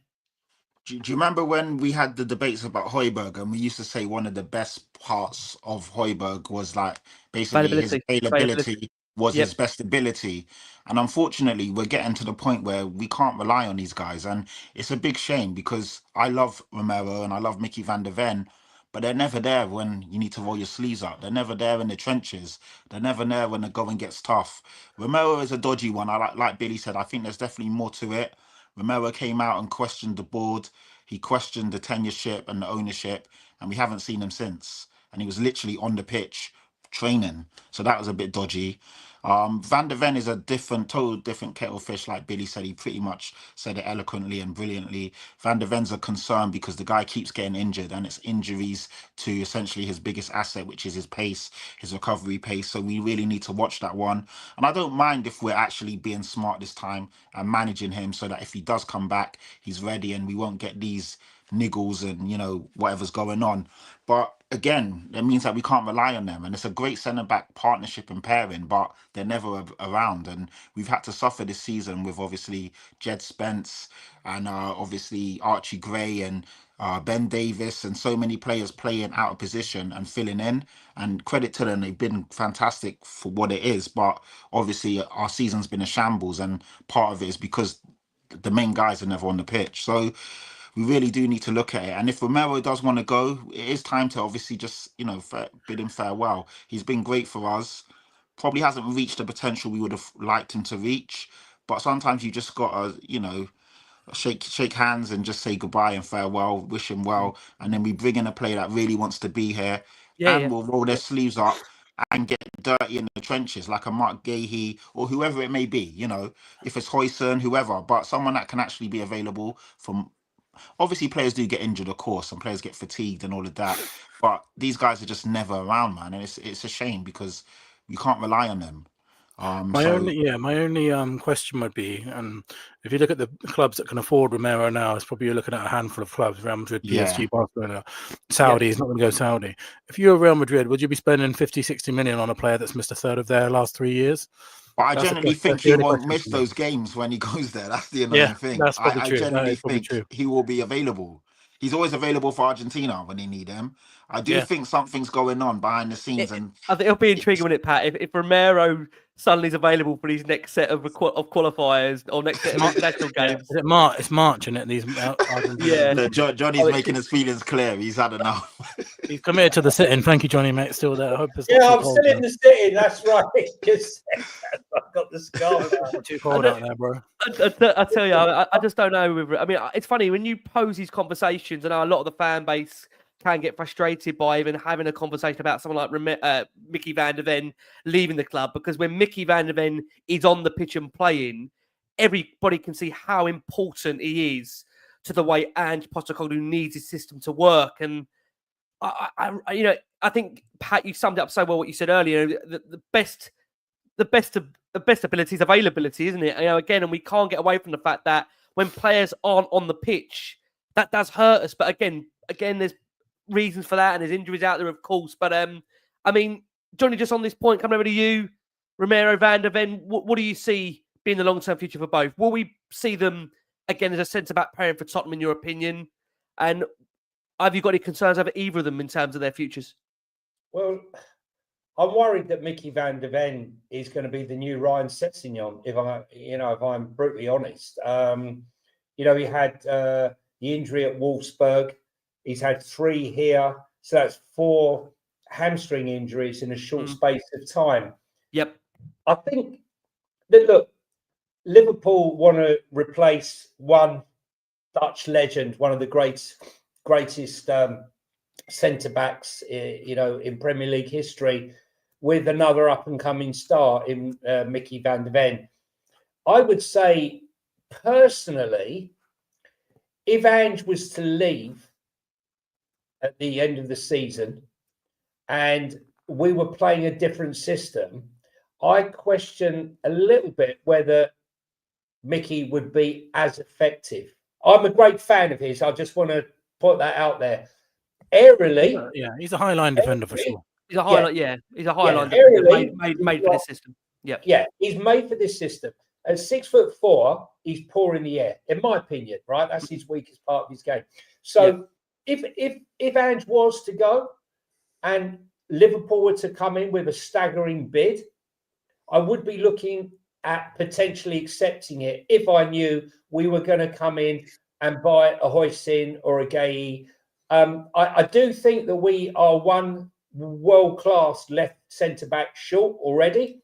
Do you remember when we had the debates about Højbjerg, and we used to say one of the best parts of Højbjerg was like basically his availability was his best ability. And unfortunately, we're getting to the point where we can't rely on these guys. And it's a big shame, because I love Romero and I love Micky van de Ven, but they're never there when you need to roll your sleeves up. They're never there in the trenches. They're never there when the going gets tough. Romero is a dodgy one. Like Billy said, I think there's definitely more to it. Romero came out and questioned the board. He questioned the tenureship and the ownership, and we haven't seen him since. And he was literally on the pitch training. So that was a bit dodgy. Van de Ven is a total different kettle of fish. Like Billy said, he pretty much said it eloquently and brilliantly. Van de Ven's a concern because the guy keeps getting injured, and it's injuries to essentially his biggest asset, which is his pace, his recovery pace. So we really need to watch that one. And I don't mind if we're actually being smart this time and managing him so that if he does come back, he's ready and we won't get these niggles and whatever's going on. But again, it means that we can't rely on them, and it's a great centre-back partnership and pairing, but they're never around. And we've had to suffer this season with obviously Jed Spence and obviously Archie Gray and Ben Davis and so many players playing out of position and filling in. And credit to them, they've been fantastic for what it is. But obviously our season's been a shambles, and part of it is because the main guys are never on the pitch. So we really do need to look at it. And if Romero does want to go, it is time to obviously just, bid him farewell. He's been great for us. Probably hasn't reached the potential we would have liked him to reach. But sometimes you just got to, shake hands and just say goodbye and farewell, wish him well. And then we bring in a player that really wants to be here and will roll their sleeves up and get dirty in the trenches, like a Mark Gahey or whoever it may be, if it's HUIJSEN, whoever, but someone that can actually be available from. Obviously, players do get injured, of course, and players get fatigued and all of that. But these guys are just never around, man, and it's a shame because you can't rely on them. My only question would be, if you look at the clubs that can afford Romero now, it's probably you're looking at a handful of clubs: Real Madrid, PSG, Barcelona, Saudi. He's not going to go Saudi. If you're Real Madrid, would you be spending 50-60 million on a player that's missed a third of their last 3 years? But I generally think he won't miss those games when he goes there. That's the annoying thing. That's probably I true. generally think he will be available. He's always available for Argentina when he need him. I do think something's going on behind the scenes, and I think it'll be intriguing, wouldn't it, Pat? If Romero suddenly is available for his next set of qualifiers or next set of international games, is it March? It's March, isn't it? These Johnny's making his feelings clear. He's had enough. He's committed to the sit-in. Thank you, Johnny, mate. Still there. I hope it's I'm still in the sit-in. That's right. I've got the scar. Too cold out there, bro. I tell you, I just don't know. I mean, it's funny when you pose these conversations, and a lot of the fan base can get frustrated by even having a conversation about someone like Micky van der Ven leaving the club, because when Micky van der Ven is on the pitch and playing, everybody can see how important he is to the way Ange Postecoglou needs his system to work. And I think, Pat, you summed it up so well what you said earlier. The best ability is availability, isn't it? Again, and we can't get away from the fact that when players aren't on the pitch, that does hurt us. But again, there's reasons for that, and there's injuries out there, of course. But I mean, Johnny, just on this point, coming over to you, Romero, van der Ven, what do you see being the long-term future for both? Will we see them again as a centre-back pairing for Tottenham, in your opinion? And have you got any concerns over either of them in terms of their futures? Well, I'm worried that Micky van der Ven is going to be the new Ryan Sessegnon, if I'm brutally honest. He had the injury at Wolfsburg. He's had 3 here, so that's 4 hamstring injuries in a short space of time. Yep. I think that, look, Liverpool want to replace one Dutch legend, one of the greatest centre-backs, in Premier League history, with another up-and-coming star in Micky van der Ven. I would say, personally, if Ange was to leave at the end of the season and we were playing a different system, I question a little bit whether Micky would be as effective. I'm a great fan of his. I just want to put that out there. Aerially, he's a high line defender for sure. He's a highlight, he's a highlight defender, made for this system. Yeah, he's made for this system. At 6'4", he's poor in the air, in my opinion. Right, that's his weakest part of his game. So if Ange was to go and Liverpool were to come in with a staggering bid, I would be looking at potentially accepting it if I knew we were going to come in and buy a HUIJSEN or a Gahey. I do think that we are one world-class left centre-back short already.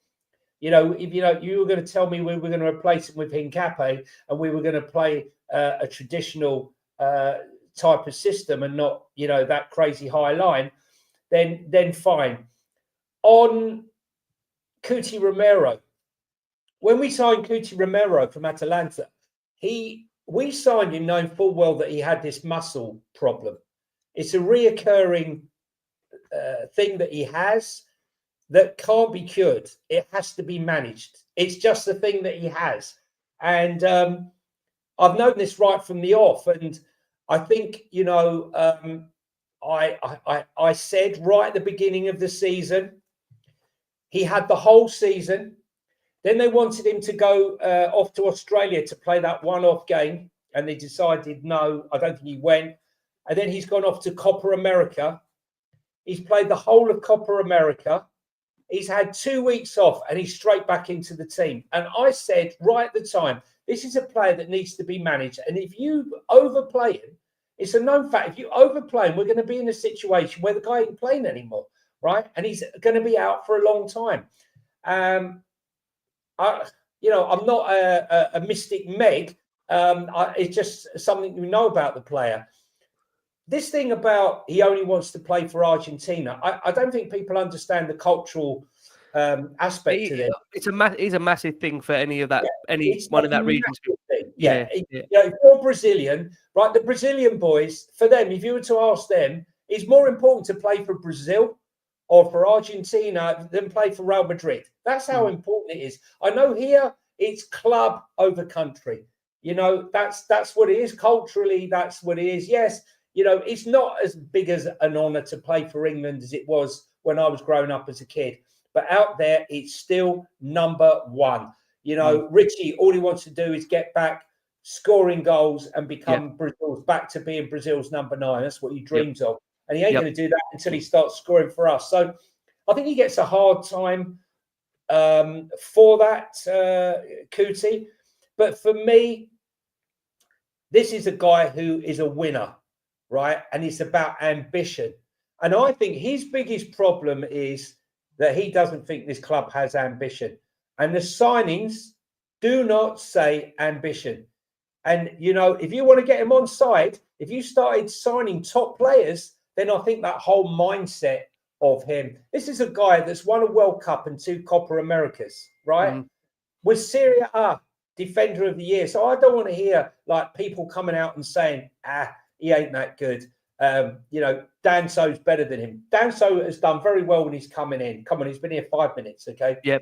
If you were going to tell me we were going to replace him with Hincapié and we were going to play a traditional type of system and not, that crazy high line, then fine. On Cuti Romero, when we signed Cuti Romero from Atalanta, we signed him knowing full well that he had this muscle problem. It's a reoccurring thing that he has that can't be cured. It has to be managed. It's just the thing that he has. And I've known this right from the off. And I think, I said right at the beginning of the season, he had the whole season. Then they wanted him to go off to Australia to play that one-off game. And they decided, no, I don't think he went. And then he's gone off to Copa America. He's played the whole of Copa America. He's had 2 weeks off and he's straight back into the team. And I said right at the time, this is a player that needs to be managed. And if you overplay him It's a known fact. If you overplay him, we're going to be in a situation where the guy ain't playing anymore, right? And he's going to be out for a long time. I'm not a mystic Meg. It's just something you know about the player. This thing about he only wants to play for Argentina, I don't think people understand the cultural aspect to it. It's a massive thing for any of that, It's one of a that region. Yeah. You know, if you're Brazilian, right? The Brazilian boys, for them, if you were to ask them, it's more important to play for Brazil or for Argentina than play for Real Madrid. That's how important it is. I know here it's club over country. You know, that's what it is culturally. That's what it is. Yes, you know, it's not as big as an honour to play for England as it was when I was growing up as a kid. But out there, it's still number one. You know, Richie, all he wants to do is get back, scoring goals, and become back to being Brazil's number 9. That's what he dreams of. And he ain't going to do that until he starts scoring for us. So I think he gets a hard time for that, Cootie. But for me, this is a guy who is a winner, right? And it's about ambition. And I think his biggest problem is that he doesn't think this club has ambition. And the signings do not say ambition. And, you know, if you want to get him on side, if you started signing top players, then I think that whole mindset of him. This is a guy that's won a World Cup and 2 Copa Americas, right? Was Serie A Defender of the Year. So I don't want to hear like people coming out and saying, he ain't that good. You know, Danso's better than him. Danso has done very well when he's coming in. Come on, he's been here 5 minutes, okay? Yep.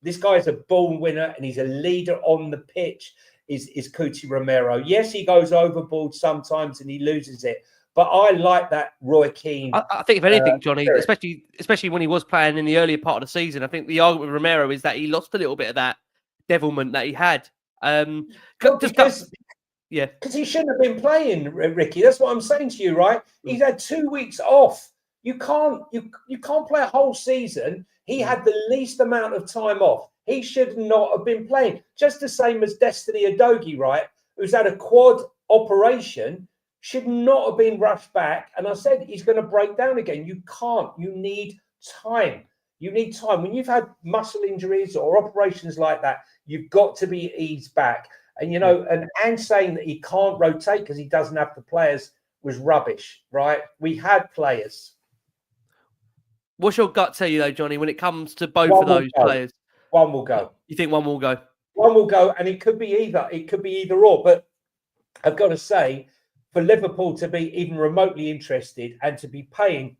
This guy's a born winner and he's a leader on the pitch. Is Cuti Romero. Yes, he goes overboard sometimes and he loses it. But I like that Roy Keane. I think if anything, Johnny, especially when he was playing in the earlier part of the season, I think the argument with Romero is that he lost a little bit of that devilment that he had. Because he shouldn't have been playing, Ricky. That's what I'm saying to you, right? He's had 2 weeks off. You can't play a whole season. He had the least amount of time off. He should not have been playing. Just the same as Destiny Udogie, right? Who's had a quad operation, should not have been rushed back. And I said he's going to break down again. You can't. You need time. You need time. When you've had muscle injuries or operations like that, you've got to be eased back. And, you know, and saying that he can't rotate because he doesn't have the players was rubbish, right? We had players. What's your gut tell you, though, Johnny, when it comes to both of those players? One will go. You think one will go? One will go, and it could be either. It could be either or. But I've got to say, for Liverpool to be even remotely interested and to be paying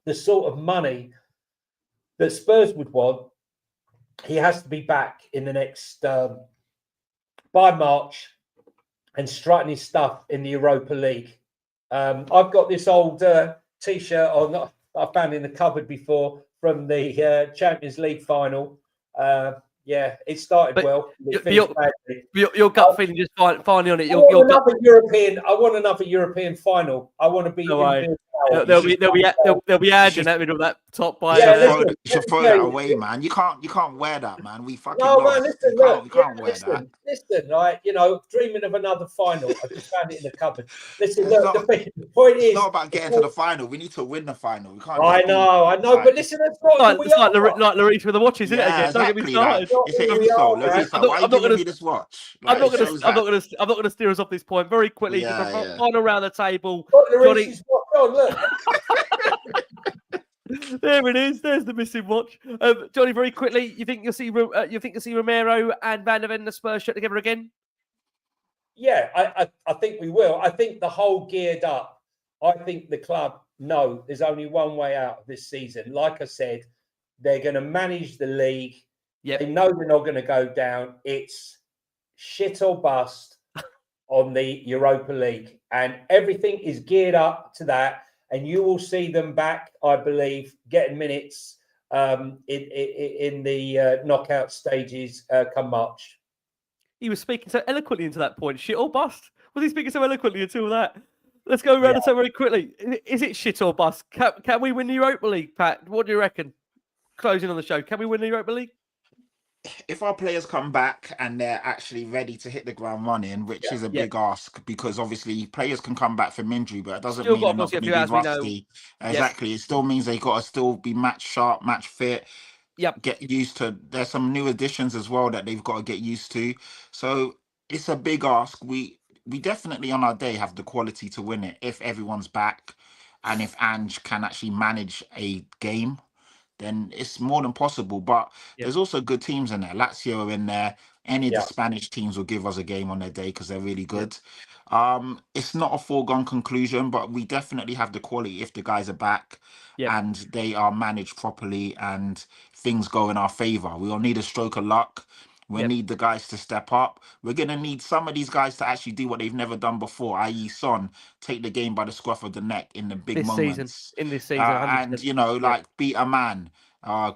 the sort of money that Spurs would want, he has to be back in the next by March and strutting his stuff in the Europa League. I've got this old T-shirt on I found in the cupboard before from the Champions League final. It started well. Your gut feeling just finally on it. I want another European final. I want to be. They'll be ads in that middle of that top by. You should throw that away, man. You can't wear that, man. We fucking lost. Man, listen, You can't wear that. Listen, right? You know, dreaming of another final. I just found it in the cupboard. Listen, the point is, it's not about getting to the final. We need to win the final. We can't. I know, but listen, that's not it's like Larice with the watches, isn't it? Again, don't get me started. It's an insult. Why are you giving me this watch? I'm not going to steer us off this point very quickly. Final round the table. Johnny, look. There it is. There's the missing watch. Johnny, very quickly, you think you'll see Romero and Van der Ven the Spurs shut together again? Yeah, I think we will. I think the whole geared up. I think the club know there's only one way out of this season. Like I said, they're going to manage the league. They know they're not going to go down. It's shit or bust on the Europa League. And everything is geared up to that. And you will see them back, I believe, getting minutes in the knockout stages come March. He was speaking so eloquently into that point. Shit or bust? Was he speaking so eloquently until that? Let's go around and say very quickly. Is it shit or bust? Can we win the Europa League, Pat? What do you reckon? Closing on the show. Can we win the Europa League? if our players come back and they're actually ready to hit the ground running, which is a Yeah. big ask, because obviously players can come back from injury, but it doesn't Still mean got they're not obviously a going few to be hours we know. rusty. Exactly. It still means they got to still be match sharp, match fit. Yep. Get used to. There's some new additions as well that they've got to get used to. So it's a big ask. We definitely on our day have the quality to win it if everyone's back, and if Ange can actually manage a game, then it's more than possible. But there's also good teams in there. Lazio are in there. Any of the Spanish teams will give us a game on their day because they're really good. It's not a foregone conclusion, but we definitely have the quality if the guys are back and they are managed properly and things go in our favour. We'll need a stroke of luck. We need the guys to step up. We're going to need some of these guys to actually do what they've never done before, i.e. Son, take the game by the scruff of the neck in the big moments. In this season, 100%. And, like beat a man,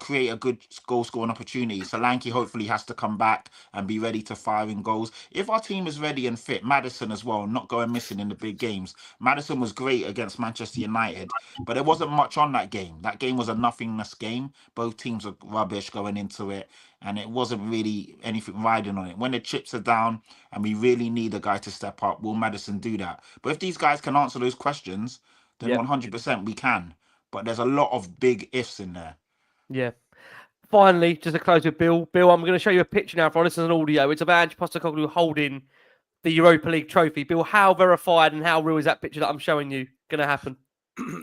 create a good goal scoring opportunity. Solanke hopefully has to come back and be ready to fire in goals. If our team is ready and fit, Maddison as well, not going missing in the big games. Maddison was great against Manchester United, but there wasn't much on that game. That game was a nothingness game. Both teams were rubbish going into it, and it wasn't really anything riding on it. When the chips are down and we really need a guy to step up, will Maddison do that? But if these guys can answer those questions, then 100% we can. But there's a lot of big ifs in there. Yeah. Finally, just to close with Bill. Bill, I'm going to show you a picture now for this as an audio. It's of Ange Postecoglou holding the Europa League trophy. Bill, how verified and how real is that picture that I'm showing you going to happen?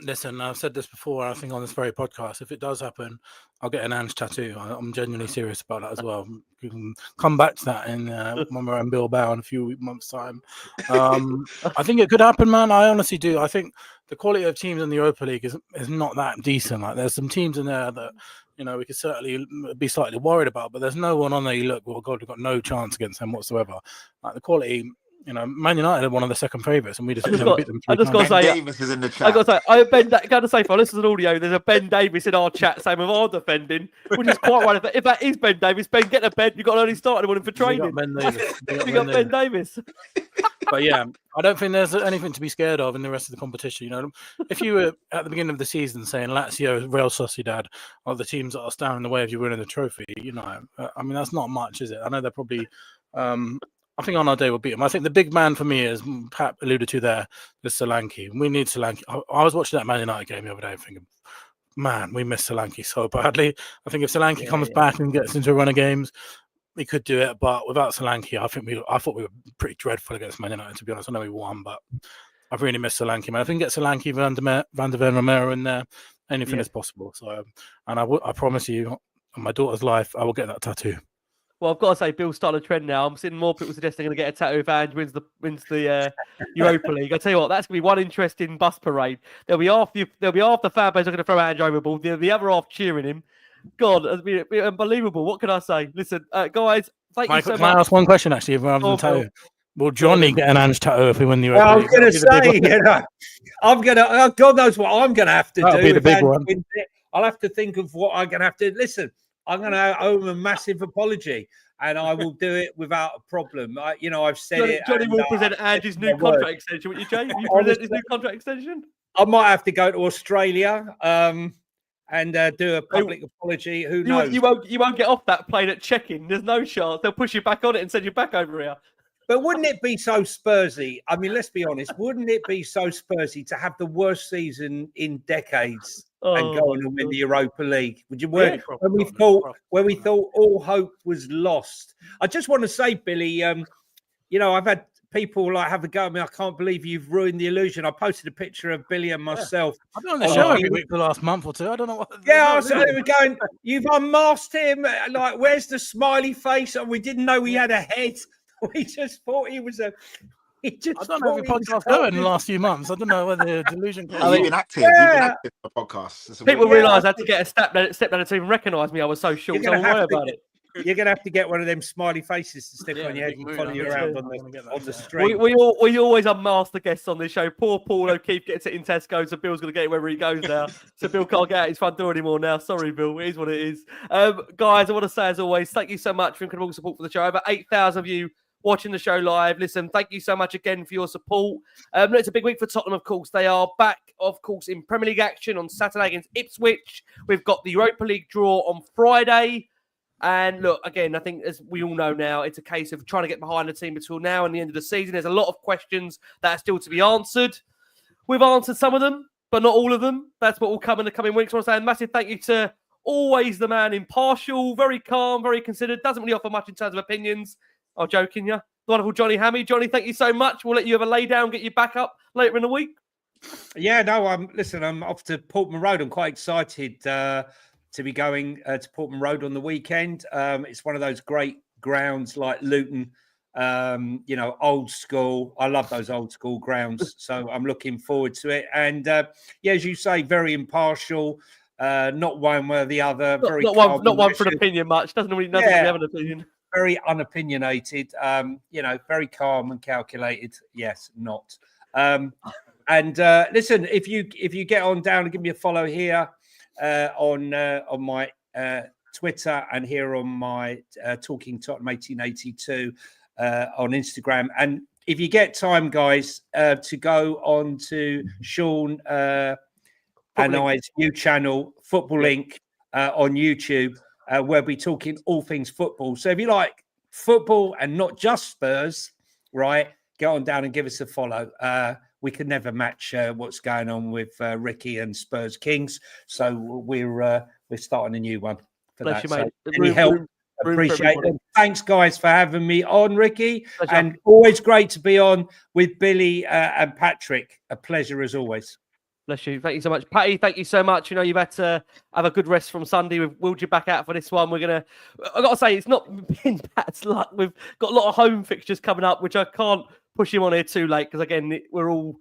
Listen, I've said this before, I think on this very podcast, if it does happen, I'll get an Ange tattoo. I'm genuinely serious about that as well. You can come back to that in when we're in Bilbao in a few months' time. I think it could happen, man. I honestly do. I think the quality of teams in the Europa League is not that decent. Like, there's some teams in there that, we could certainly be slightly worried about, but there's no one on there you look, well, God, we've got no chance against them whatsoever. Like, the quality... Man United are one of the second favourites, and we just beat them. I just got to say, Davis is in the chat. I got to say, got to say, for this is an audio. There's a Ben Davis in our chat, same with our defending, which is quite right. If that is Ben Davis, Ben, get to bed. You've got to only start him for training. You got Ben Davis. But yeah, I don't think there's anything to be scared of in the rest of the competition. If you were at the beginning of the season saying Lazio, Real Sociedad are the teams that are standing in the way of you winning the trophy, I mean, that's not much, is it? I know they're probably. I think on our day we'll beat them. I think the big man for me, as Pat alluded to there, is Solanke. We need Solanke. I was watching that Man United game the other day thinking, man, we miss Solanke so badly. I think if Solanke comes back and gets into a run of games, we could do it. But without Solanke, I thought we were pretty dreadful against Man United, to be honest. I know we won, but I've really missed Solanke, man. If we can get Solanke, Van der Ven, Romero in there, anything is possible. So, and I promise you, on my daughter's life, I will get that tattoo. Well, I've got to say, Bill's starting a trend now. I'm seeing more people suggesting they're going to get a tattoo if Ange wins the Europa League. I tell you what, that's going to be one interesting bus parade. There'll be half the fan base are going to throw Ange overboard. The other half cheering him. God, it'll be unbelievable. What can I say? Listen, guys, thank you so much. Can I ask one question actually? If I'm tattoo, will Johnny get an Ange tattoo if we win the Europa League? I was going to say, God knows what I'm going to have to do. Be the big one. I'll have to think of what I'm going to have to listen. I'm going to owe him a massive apology, and I will do it without a problem. I've said Johnny will present Ange's new contract extension. Would you, Jay? Will you present his new contract extension? I might have to go to Australia and do a public apology. Who knows? You won't get off that plane at check-in. There's no chance. They'll push you back on it and send you back over here. But wouldn't it be so Spursy? I mean, let's be honest. Wouldn't it be so Spursy to have the worst season in decades and go on and win the Europa League? Would you? When we thought all hope was lost. I just want to say, Billy. I've had people have a go at me. I can't believe you've ruined the illusion. I posted a picture of Billy and myself. I've been on the show every week for the last month or two. I don't know what. Yeah, they were going. You've unmasked him. Like, where's the smiley face? And we didn't know he had a head. We just thought he was a. I don't know if the podcast going in the last few months. I don't know whether the delusion. You've been active. You've been active for podcasts. People realise I had to get a step ladder to even recognise me. I was so short. So don't worry about it. You're going to have to get one of them smiley faces to stick on your head and follow you around on the street. We always unmask the guests on this show. Poor Paul O'Keefe gets it in Tesco, so Bill's going to get it wherever he goes now. So Bill can't get out his front door anymore now. Sorry, Bill. It is what it is. Guys, I want to say, as always, thank you so much for incredible support for the show. Over 8,000 of you watching the show live. Listen, thank you so much again for your support. It's a big week for Tottenham, of course. They are back, of course, in Premier League action on Saturday against Ipswich. We've got the Europa League draw on Friday. And look, again, I think as we all know now, it's a case of trying to get behind the team between now and the end of the season. There's a lot of questions that are still to be answered. We've answered some of them, but not all of them. That's what will come in the coming weeks. I want to say a massive thank you to always the man impartial, very calm, very considered, doesn't really offer much in terms of opinions. I'm joking, yeah. The wonderful Jonny Hamme. Johnny, thank you so much. We'll let you have a lay down, get you back up later in the week. Yeah, no, I'm off to Portman Road. I'm quite excited to be going to Portman Road on the weekend. It's one of those great grounds like Luton, old school. I love those old school grounds. So I'm looking forward to it. And yeah, as you say, very impartial, not one way or the other. Not one for an opinion much. Doesn't really have an opinion. Very unopinionated, very calm and calculated. Yes, not. And listen, if you get on down and give me a follow here on my Twitter and here on my Talking Tottenham 1882 on Instagram, and if you get time, guys, to go on to Sean and I's new channel, Football Link, on YouTube, where we'll be talking all things football. So if you like football and not just Spurs, right, get on down and give us a follow. We can never match what's going on with Ricky and Spurs Kings. So we're starting a new one for Bless that. you, mate. Any help, appreciate it. Thanks, guys, for having me on, Ricky. Pleasure. And always great to be on with Billy and Patrick. A pleasure as always. Bless you. Thank you so much. Patty, thank you so much. You've had to have a good rest from Sunday. We've wheeled you back out for this one. I've got to say, it's not been Pat's luck. We've got a lot of home fixtures coming up, which I can't push him on here too late because, again, we're all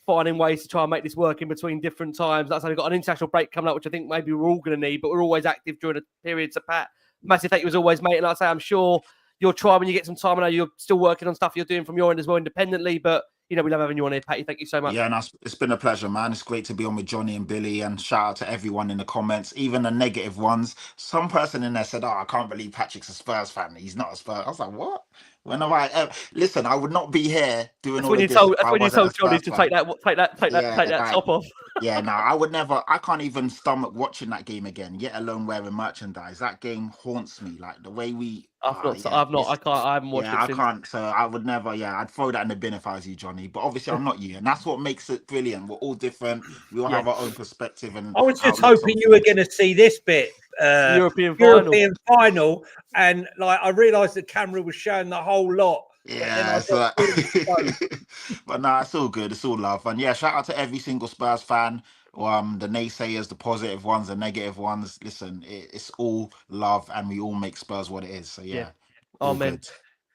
finding ways to try and make this work in between different times. That's how we've got an international break coming up, which I think maybe we're all going to need, but we're always active during the period. So, Pat, massive thank you as always, mate. And like I say, I'm sure you'll try when you get some time. I know you're still working on stuff you're doing from your end as well independently, but we love having you on here, Patty. Thank you so much. Yeah, and it's been a pleasure, man. It's great to be on with Johnny and Billy, and shout out to everyone in the comments, even the negative ones. Some person in there said, "Oh, I can't believe Patrick's a Spurs fan. He's not a Spurs." I was like, "What? When have I listen? I would not be here doing all of this." That's when you told Johnny to take that top off. Yeah, no, I would never. I can't even stomach watching that game again, yet alone wearing merchandise. That game haunts me. Like the way we. I haven't watched it. I can't. So I would never. Yeah, I'd throw that in the bin if I was you, Johnny. But obviously, I'm not you, and that's what makes it brilliant. We're all different. We all have our own perspective. And I was just hoping you were going to see this bit, European final, and like I realised the camera was showing the whole lot. Yeah, but no, it's all good. It's all love, and yeah, shout out to every single Spurs fan. The naysayers, the positive ones, the negative ones. Listen, it's all love, and we all make Spurs what it is. So yeah. Amen.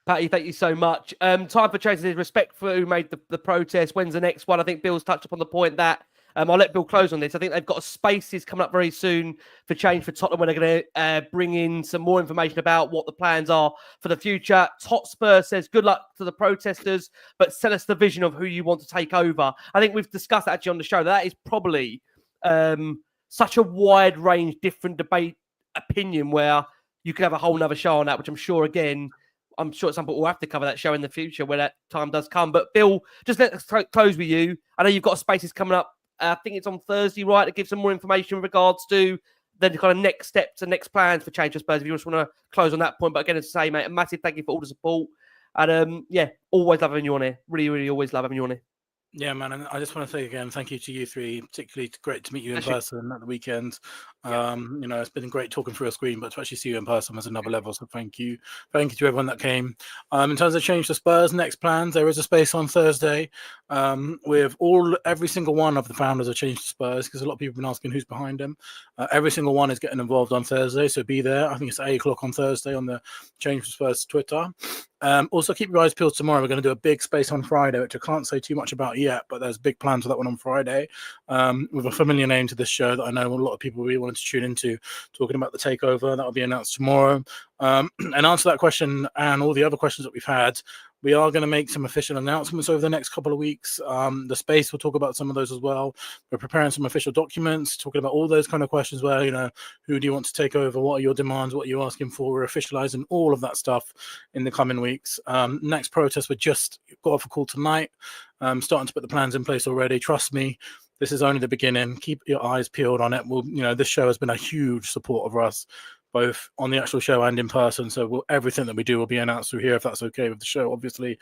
Patty, thank you so much. Time for changes. Respect for who made the protest. When's the next one? I think Bill's touched upon the point that I'll let Bill close on this. I think they've got spaces coming up very soon for change for Tottenham when they're going to bring in some more information about what the plans are for the future. Hotspur says, good luck to the protesters, but sell us the vision of who you want to take over. I think we've discussed that actually on the show. That is probably such a wide range, different debate opinion where you could have a whole nother show on that, which I'm sure at some point we'll have to cover that show in the future when that time does come. But Bill, just let's close with you. I know you've got spaces coming up. I think it's on Thursday, right, to give some more information in regards to the kind of next steps and next plans for change for Spurs. If you just want to close on that point. But again, as I say, mate, a massive thank you for all the support. And always love having you on here. Really, really always love having you on here. Yeah, man, and I just want to say again, thank you to you three. Particularly great to meet you in person at the weekend. It's been great talking through a screen, but to actually see you in person was another level. So thank you to everyone that came. In terms of change to Spurs, next plans, there is a space on Thursday with every single one of the founders of Change to Spurs, because a lot of people have been asking who's behind them. Every single one is getting involved on Thursday, so be there. I think it's 8 o'clock on Thursday on the Change to Spurs Twitter. Also, keep your eyes peeled tomorrow. We're going to do a big space on Friday, which I can't say too much about yet, but there's big plans for that one on Friday with a familiar name to this show that I know a lot of people really wanted to tune into, talking about the takeover. That will be announced tomorrow. And answer that question and all the other questions that we've had. We are going to make some official announcements over the next couple of weeks. The space will talk about some of those as well. We're preparing some official documents, talking about all those kind of questions where, who do you want to take over? What are your demands? What are you asking for? We're officializing all of that stuff in the coming weeks. Next protest, we just got off a call tonight. Starting to put the plans in place already. Trust me, this is only the beginning. Keep your eyes peeled on it. This show has been a huge support of us both on the actual show and in person. So everything that we do will be announced through here, if that's okay with the show, obviously.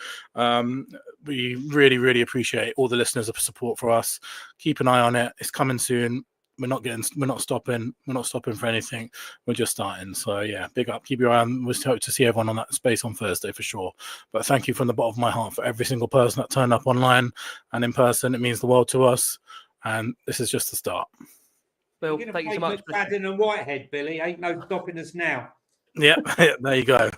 We really, really appreciate all the listeners' support for us. Keep an eye on it. It's coming soon. We're not stopping for anything. We're just starting. So yeah, big up. Keep your eye on. We hope to see everyone on that space on Thursday for sure. But thank you from the bottom of my heart for every single person that turned up online and in person. It means the world to us. And this is just the start. Bill, thank you so much. McFadden and Whitehead, Billy. Ain't no stopping us now. Yeah, there you go.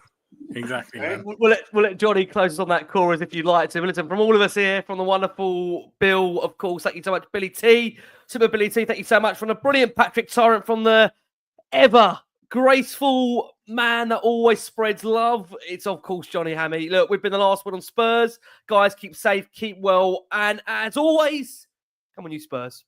Exactly. We'll let Johnny close us on that chorus if you'd like to. But listen, from all of us here, from the wonderful Bill, of course, thank you so much, Billie T, Super Billie T, thank you so much, from the brilliant Patrick Tyrant, from the ever graceful man that always spreads love. It's, of course, Jonny Hamme. Look, we've been the last word on Spurs. Guys, keep safe, keep well, and as always, come on, you Spurs.